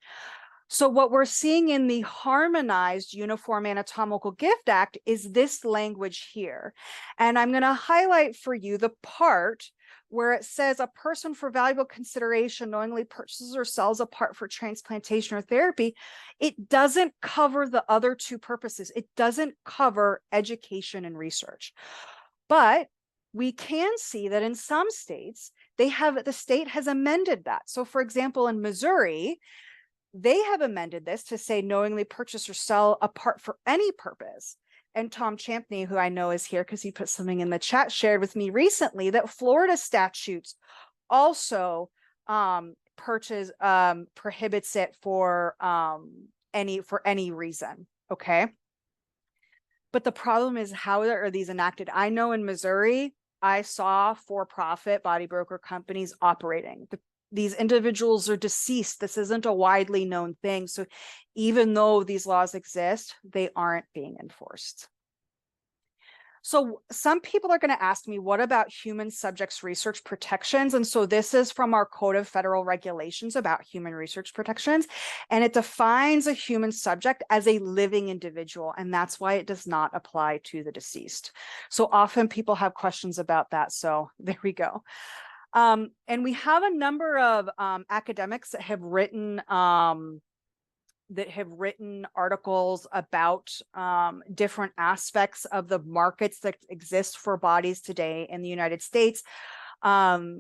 So what we're seeing in the harmonized Uniform Anatomical Gift Act is this language here. And I'm going to highlight for you the part where it says a person for valuable consideration knowingly purchases or sells a part for transplantation or therapy. It doesn't cover the other 2 purposes. It doesn't cover education and research. But we can see that in some states, the state has amended that. So for example, in Missouri, They have amended this to say knowingly purchase or sell a part for any purpose. And Tom Champney, who I know is here because he put something in the chat, shared with me recently that Florida statutes also prohibits it for any reason. Okay. But the problem is, how are these enacted? I know in Missouri, I saw for-profit body broker companies operating. These individuals are deceased. This isn't a widely known thing. So even though these laws exist, they aren't being enforced. So some people are going to ask me, what about human subjects research protections? And so this is from our Code of Federal Regulations about human research protections. And it defines a human subject as a living individual. And that's why it does not apply to the deceased. So often people have questions about that. So there we go. And we have a number of academics that have written articles about different aspects of the markets that exist for bodies today in the United States. But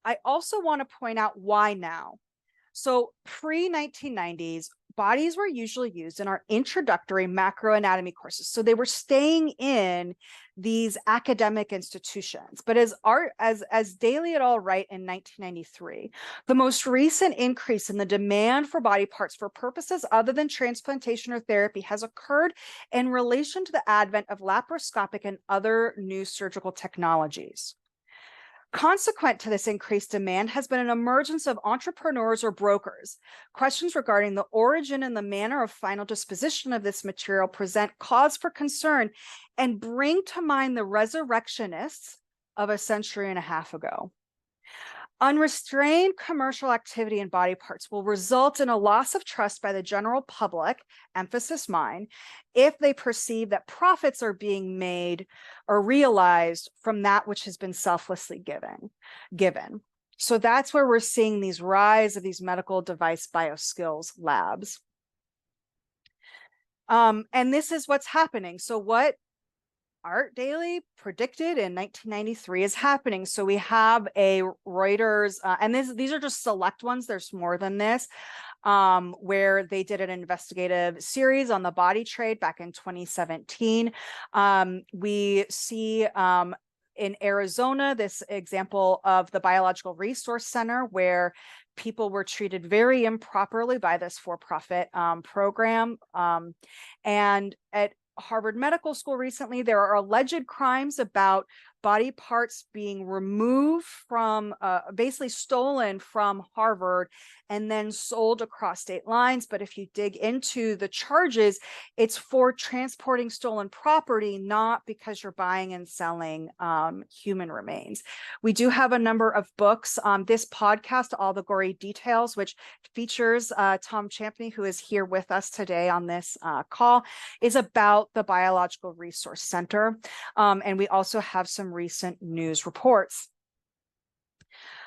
I also want to point out why now. So pre-1990s, bodies were usually used in our introductory macroanatomy courses. So they were staying in these academic institutions. But as Daly et al. Write in 1993, the most recent increase in the demand for body parts for purposes other than transplantation or therapy has occurred in relation to the advent of laparoscopic and other new surgical technologies. Consequent to this increased demand has been an emergence of entrepreneurs or brokers. Questions regarding the origin and the manner of final disposition of this material present cause for concern and bring to mind the resurrectionists of a century and a half ago. Unrestrained commercial activity in body parts will result in a loss of trust by the general public, emphasis mine, if they perceive that profits are being made or realized from that which has been selflessly given. So that's where we're seeing these rise of these medical device bioskills labs. And this is what's happening. So what Art Daly predicted in 1993 is happening. So we have a Reuters, and these are just select ones. There's more than this, where they did an investigative series on the body trade back in 2017. We see in Arizona, this example of the Biological Resource Center, where people were treated very improperly by this for-profit program. And at Harvard Medical School recently, there are alleged crimes about body parts being removed from, basically stolen from Harvard and then sold across state lines. But if you dig into the charges, it's for transporting stolen property, not because you're buying and selling human remains. We do have a number of books. This podcast, All the Gory Details, which features Tom Champney, who is here with us today on this call, is about the Biological Resource Center. And we also have some recent news reports.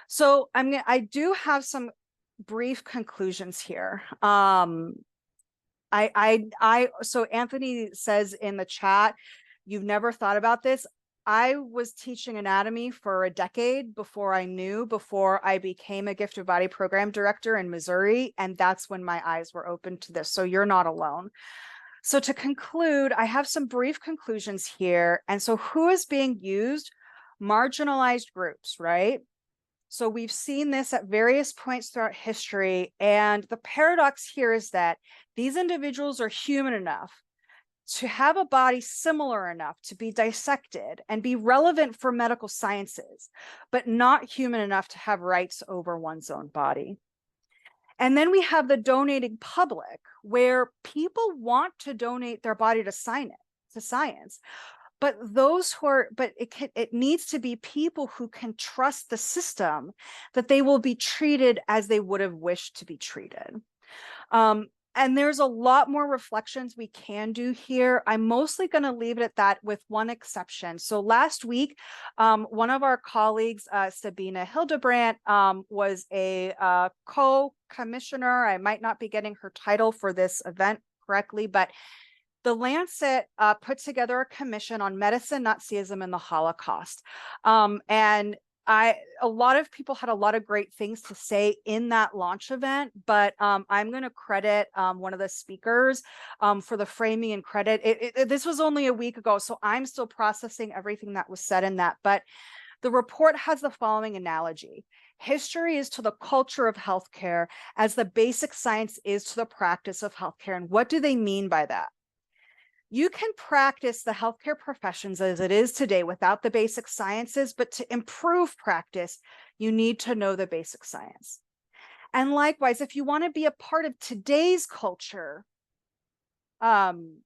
So I do have some brief conclusions here. So Anthony says in the chat, you've never thought about this. I was teaching anatomy for a decade before I became a gifted body program director in Missouri. And that's when my eyes were open to this. So you're not alone. So to conclude, I have some brief conclusions here. And so who is being used? Marginalized groups, right? So we've seen this at various points throughout history. And the paradox here is that these individuals are human enough to have a body similar enough to be dissected and be relevant for medical sciences, but not human enough to have rights over one's own body. And then we have the donating public, where people want to donate their body to science. But it needs to be people who can trust the system that they will be treated as they would have wished to be treated. And there's a lot more reflections we can do here. I'm mostly going to leave it at that, with one exception. So last week, one of our colleagues, Sabina Hildebrandt, was a co-commissioner. I might not be getting her title for this event correctly, but the Lancet put together a commission on medicine, Nazism, and the Holocaust. And a lot of people had a lot of great things to say in that launch event, but I'm going to credit one of the speakers for the framing and credit. This was only a week ago, so I'm still processing everything that was said in that. But the report has the following analogy. History is to the culture of healthcare as the basic science is to the practice of healthcare. And what do they mean by that? You can practice the healthcare professions as it is today without the basic sciences, but to improve practice, you need to know the basic science. And likewise, if you want to be a part of today's culture, okay,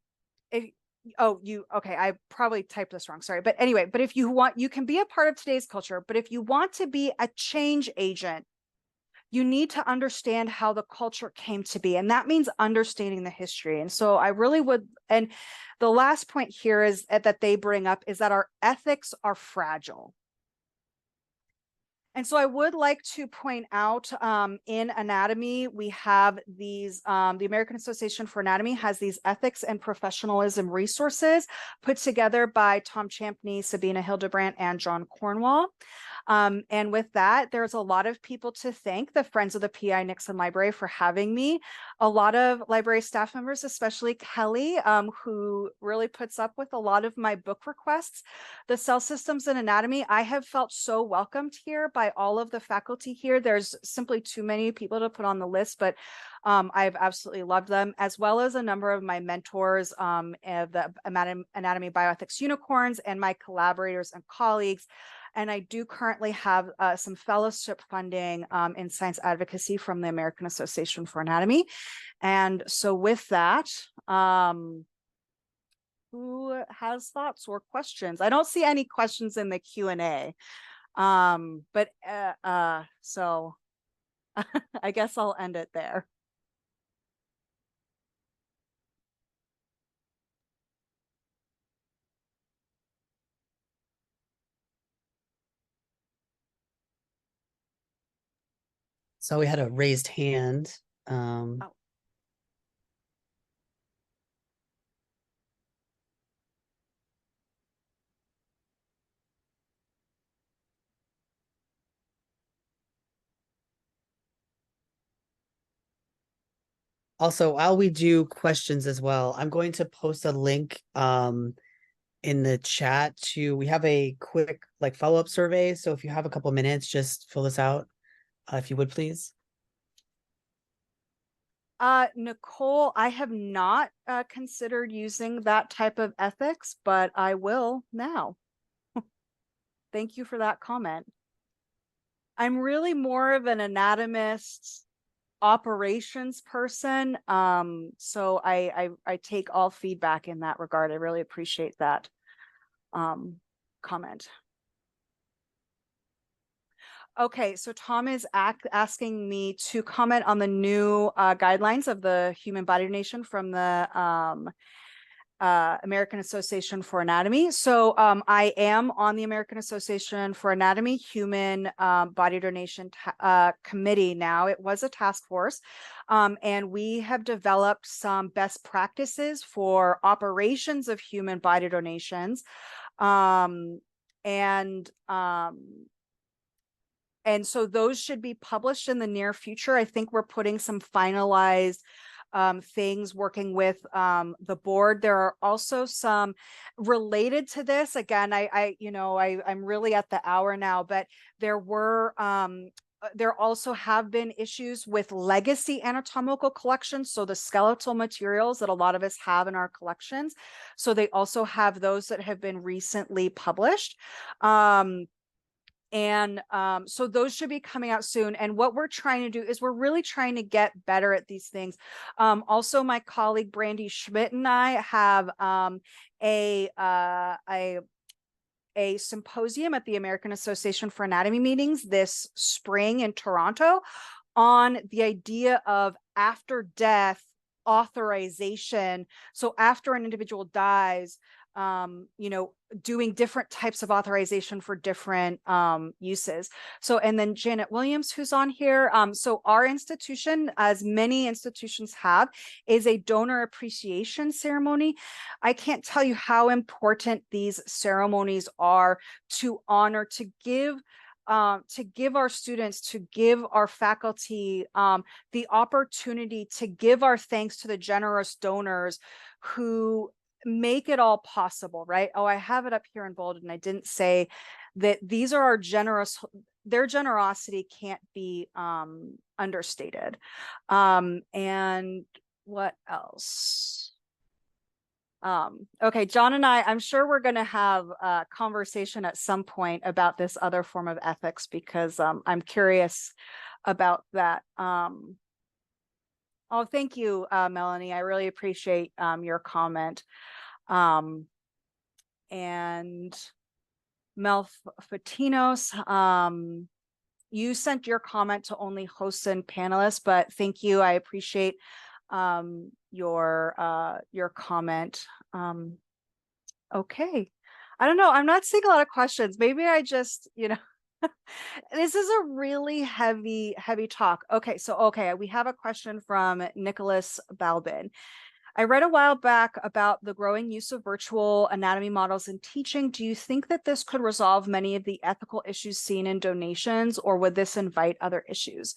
I probably typed this wrong, sorry. But anyway, but if you want, you can be a part of today's culture, but if you want to be a change agent, you need to understand how the culture came to be. And that means understanding the history. And so I really would, and the last point here is that they bring up is that our ethics are fragile. And so I would like to point out in anatomy, we have these, the American Association for Anatomy has these ethics and professionalism resources put together by Tom Champney, Sabina Hildebrandt, and John Cornwall. And with that, there's a lot of people to thank, the Friends of the PI Nixon Library, for having me. A lot of library staff members, especially Kelly, who really puts up with a lot of my book requests. The Cell Systems and Anatomy, I have felt so welcomed here by all of the faculty here. There's simply too many people to put on the list, but I've absolutely loved them, as well as a number of my mentors, the Anatomy Bioethics Unicorns, and my collaborators and colleagues. And I do currently have some fellowship funding in science advocacy from the American Association for Anatomy. And so with that, who has thoughts or questions? I don't see any questions in the Q&A. So I guess I'll end it there. So we had a raised hand. Oh. Also, while we do questions as well, I'm going to post a link in the chat to, we have a quick like follow-up survey. So if you have a couple minutes, just fill this out, if you would, please. Nicole, I have not considered using that type of ethics, but I will now. Thank you for that comment. I'm really more of an anatomist operations person. So I take all feedback in that regard. I really appreciate that comment. Okay, so Tom is asking me to comment on the new guidelines of the human body donation from the American Association for Anatomy. So I am on the American Association for Anatomy Human Body Donation Committee now. It was a task force, and we have developed some best practices for operations of human body donations. And so those should be published in the near future. I think we're putting some finalized things, working with the board. There are also some related to this. Again, I'm really at the hour now, but there also have been issues with legacy anatomical collections. So the skeletal materials that a lot of us have in our collections. So they also have those that have been recently published. So those should be coming out soon. And what we're trying to do is we're really trying to get better at these things. Also, my colleague Brandy Schmidt and I have a symposium at the American Association for Anatomy meetings this spring in Toronto on the idea of after death authorization. So after an individual dies, doing different types of authorization for different uses. So, and then Janet Williams, who's on here. So our institution, as many institutions have, is a donor appreciation ceremony. I can't tell you how important these ceremonies are to honor, to give to give our students, to give our faculty the opportunity to give our thanks to the generous donors who make it all possible, right? Oh, I have it up here in bold, and I didn't say that these are our their generosity can't be understated. And what else? Okay, John and I'm sure we're going to have a conversation at some point about this other form of ethics, because I'm curious about that. Oh, thank you, Melanie. I really appreciate your comment. And Mel Fatinos, you sent your comment to only hosts and panelists, but thank you. I appreciate your comment. Okay. I don't know. I'm not seeing a lot of questions. Maybe I just, this is a really heavy talk. Okay. So, we have a question from Nicholas Balbin. I read a while back about the growing use of virtual anatomy models in teaching. Do you think that this could resolve many of the ethical issues seen in donations, or would this invite other issues?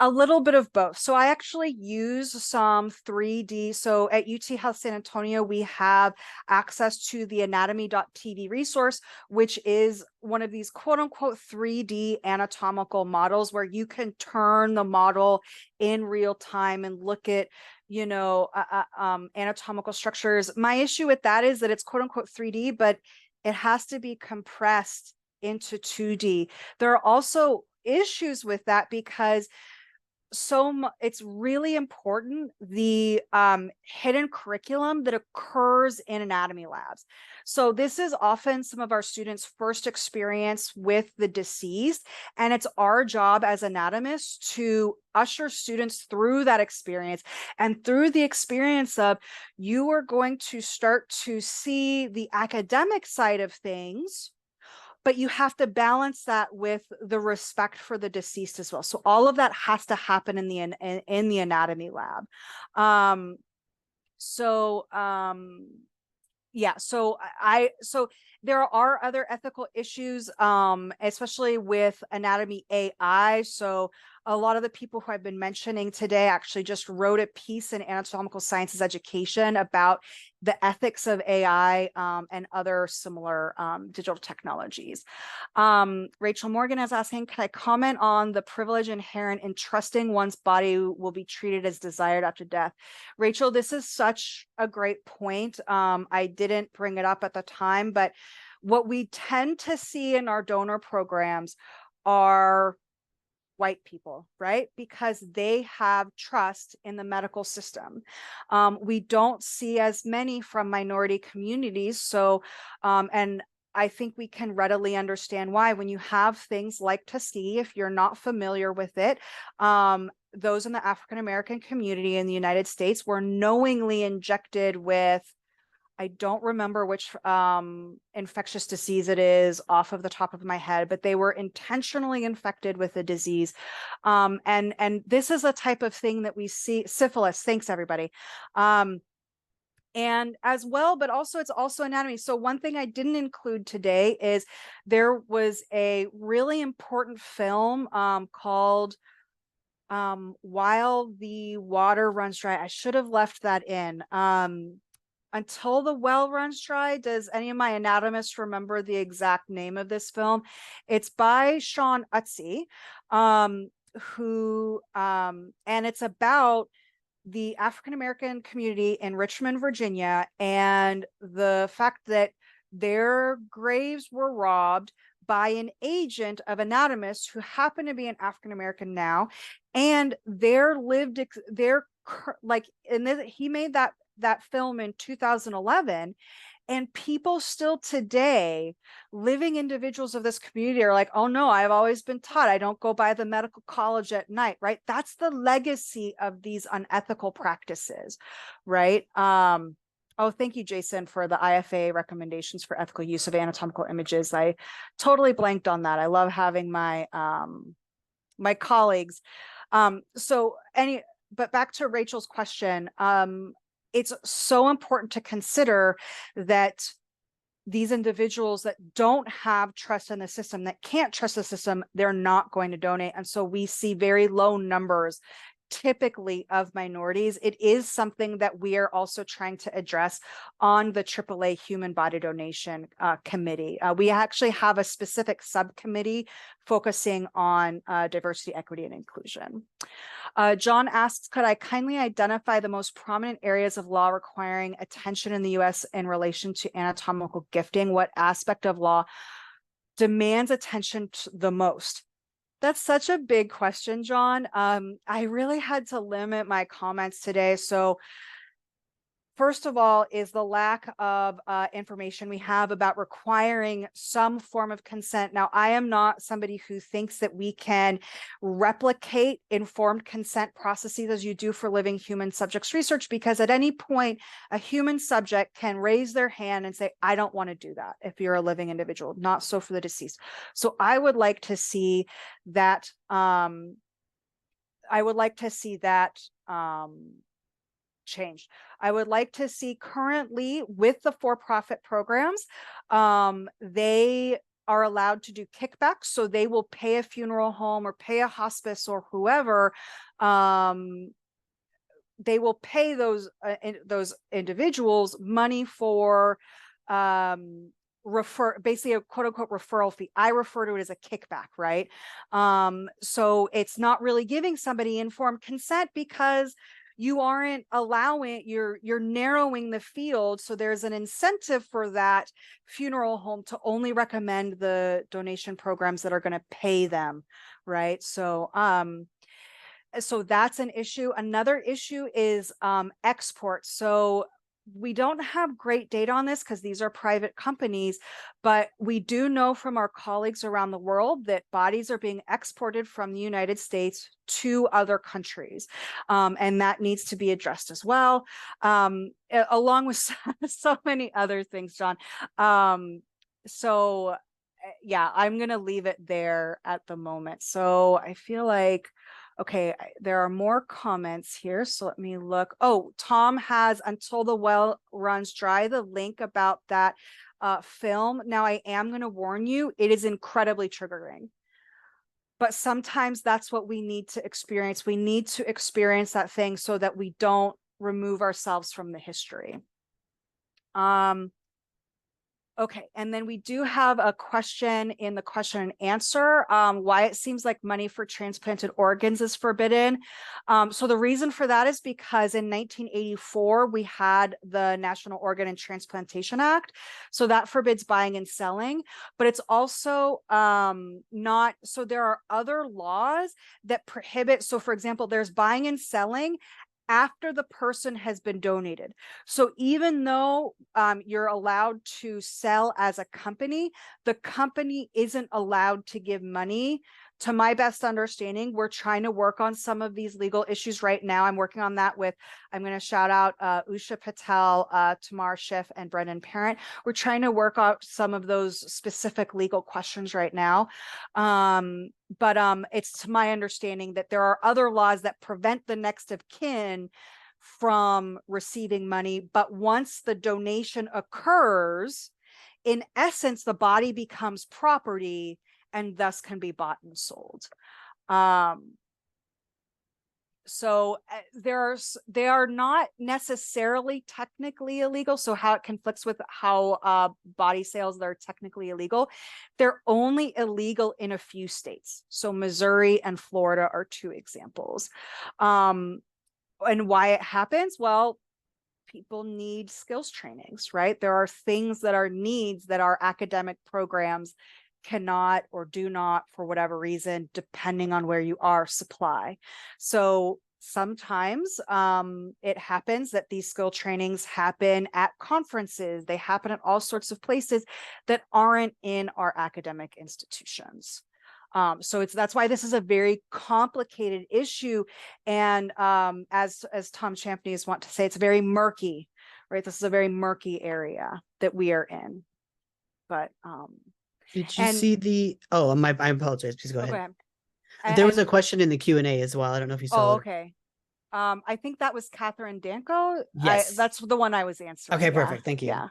A little bit of both. So I actually use some 3D. So at UT Health San Antonio, we have access to the anatomy.tv resource, which is one of these quote unquote 3D anatomical models where you can turn the model in real time and look at anatomical structures. My issue with that is that it's quote unquote 3D, but it has to be compressed into 2D. There are also issues with that because it's really important, the hidden curriculum that occurs in anatomy labs. So this is often some of our students' first experience with the deceased, and it's our job as anatomists to usher students through that experience, and through the experience of, you are going to start to see the academic side of things, but you have to balance that with the respect for the deceased as well. So all of that has to happen in the anatomy lab. Yeah, so there are other ethical issues, especially with anatomy AI. So a lot of the people who I've been mentioning today actually just wrote a piece in Anatomical Sciences Education about the ethics of AI and other similar digital technologies. Rachel Morgan is asking, can I comment on the privilege inherent in trusting one's body will be treated as desired after death? Rachel, this is such a great point. I didn't bring it up at the time, but what we tend to see in our donor programs are white people, right? Because they have trust in the medical system. We don't see as many from minority communities. So, and I think we can readily understand why. When you have things like Tuskegee, if you're not familiar with it, those in the African-American community in the United States were knowingly injected with, I don't remember which infectious disease it is off of the top of my head, but they were intentionally infected with a disease. And this is a type of thing that we see, syphilis, thanks everybody. And as well, but also it's also anatomy. So one thing I didn't include today is there was a really important film called While the Water Runs Dry. I should have left that in. Until the Well Runs Dry. Does any of my anatomists remember the exact name of this film? It's by Sean Utzi, and it's about the African-American community in Richmond, Virginia, and the fact that their graves were robbed by an agent of anatomists who happened to be an African-American now, and he made that film in 2011, and people still today, living individuals of this community, are like, oh no, I've always been taught I don't go by the medical college at night, right? That's the legacy of these unethical practices, right? Oh, thank you, Jason, for the IFA recommendations for ethical use of anatomical images. I totally blanked on that. I love having my my colleagues. But back to Rachel's question, it's so important to consider that these individuals that don't have trust in the system, that can't trust the system, they're not going to donate. And so we see very low numbers typically of minorities. It is something that we are also trying to address on the AAA Human Body Donation Committee. We actually have a specific subcommittee focusing on diversity, equity, and inclusion. John asks, could I kindly identify the most prominent areas of law requiring attention in the US in relation to anatomical gifting? What aspect of law demands attention the most? That's such a big question, John. I really had to limit my comments today. So first of all is the lack of information we have about requiring some form of consent. Now, I am not somebody who thinks that we can replicate informed consent processes as you do for living human subjects research, because at any point, a human subject can raise their hand and say, I don't want to do that if you're a living individual, not so for the deceased. So I would like to see that, changed. I would like to see currently with the for-profit programs, they are allowed to do kickbacks. So they will pay a funeral home or pay a hospice or whoever. They will pay those individuals money for basically a quote unquote referral fee. I refer to it as a kickback, right? So it's not really giving somebody informed consent because you aren't allowing, you're narrowing the field. So there's an incentive for that funeral home to only recommend the donation programs that are going to pay them, right? So that's an issue. Another issue is export. So we don't have great data on this because these are private companies, but we do know from our colleagues around the world that bodies are being exported from the United States to other countries. And that needs to be addressed as well, along with so many other things, John. So yeah, I'm going to leave it there at the moment. So I feel like, okay, there are more comments here. So let me look. Oh, Tom has Until the Well Runs Dry, the link about that film. Now, I am going to warn you, it is incredibly triggering. But sometimes that's what we need to experience. We need to experience that thing so that we don't remove ourselves from the history. Okay, and then we do have a question in the question and answer, why it seems like money for transplanted organs is forbidden. So the reason for that is because in 1984, we had the National Organ and Transplantation Act. So that forbids buying and selling, but it's also not, so there are other laws that prohibit. So for example, there's buying and selling after the person has been donated. So even though you're allowed to sell as a company, the company isn't allowed to give money. To my best understanding, we're trying to work on some of these legal issues right now. I'm working on that with, I'm going to shout out Usha Patel, Tamar Schiff, and Brendan Parent. We're trying to work out some of those specific legal questions right now. But it's to my understanding that there are other laws that prevent the next of kin from receiving money. But once the donation occurs, in essence, the body becomes property and thus can be bought and sold. So they are not necessarily technically illegal. So how it conflicts with how body sales, they're technically illegal. They're only illegal in a few states. So Missouri and Florida are two examples. And why it happens? Well, people need skills trainings, right? There are things that are needs that our academic programs cannot or do not, for whatever reason, depending on where you are, supply. So sometimes it happens that these skill trainings happen at conferences. They happen at all sorts of places that aren't in our academic institutions. So that's why this is a very complicated issue. And as Tom Champney is wont to say, it's very murky, right? This is a very murky area that we are in. But did you see the, I apologize, please go ahead. Go ahead. There was a question in the Q&A as well. I don't know if you saw it. Okay. I think that was Catherine Danko. Yes. That's the one I was answering. Okay, perfect. Thank you. Yeah.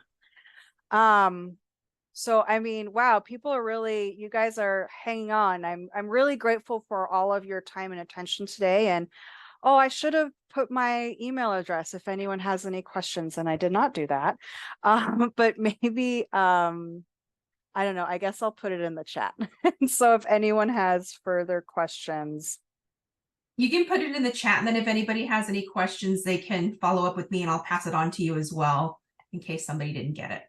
So, I mean, wow, people are really, you guys are hanging on. I'm really grateful for all of your time and attention today. And oh, I should have put my email address if anyone has any questions, and I did not do that. But maybe I don't know, I guess I'll put it in the chat. So if anyone has further questions. You can put it in the chat, and then if anybody has any questions, they can follow up with me and I'll pass it on to you as well in case somebody didn't get it.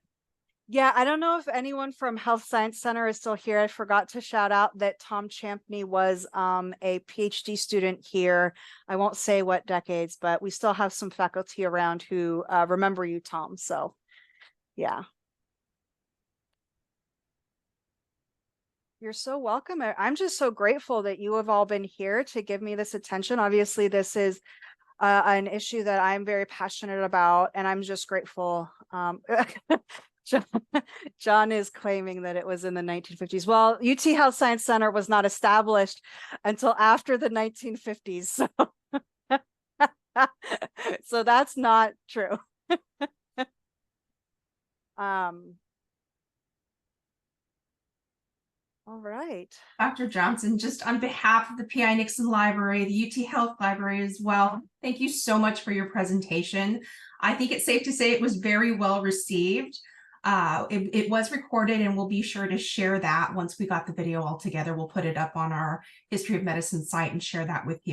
Yeah, I don't know if anyone from Health Science Center is still here. I forgot to shout out that Tom Champney was a PhD student here. I won't say what decades, but we still have some faculty around who remember you, Tom. So yeah. You're so welcome. I'm just so grateful that you have all been here to give me this attention. Obviously, this is an issue that I'm very passionate about, and I'm just grateful. John, John is claiming that it was in the 1950s. Well, UT Health Science Center was not established until after the 1950s. So, so that's not true. All right. Dr. Johnson, just on behalf of the PI Nixon Library, the UT Health Library as well, thank you so much for your presentation. I think it's safe to say it was very well received. It was recorded, and we'll be sure to share that once we got the video all together. We'll put it up on our History of Medicine site and share that with you.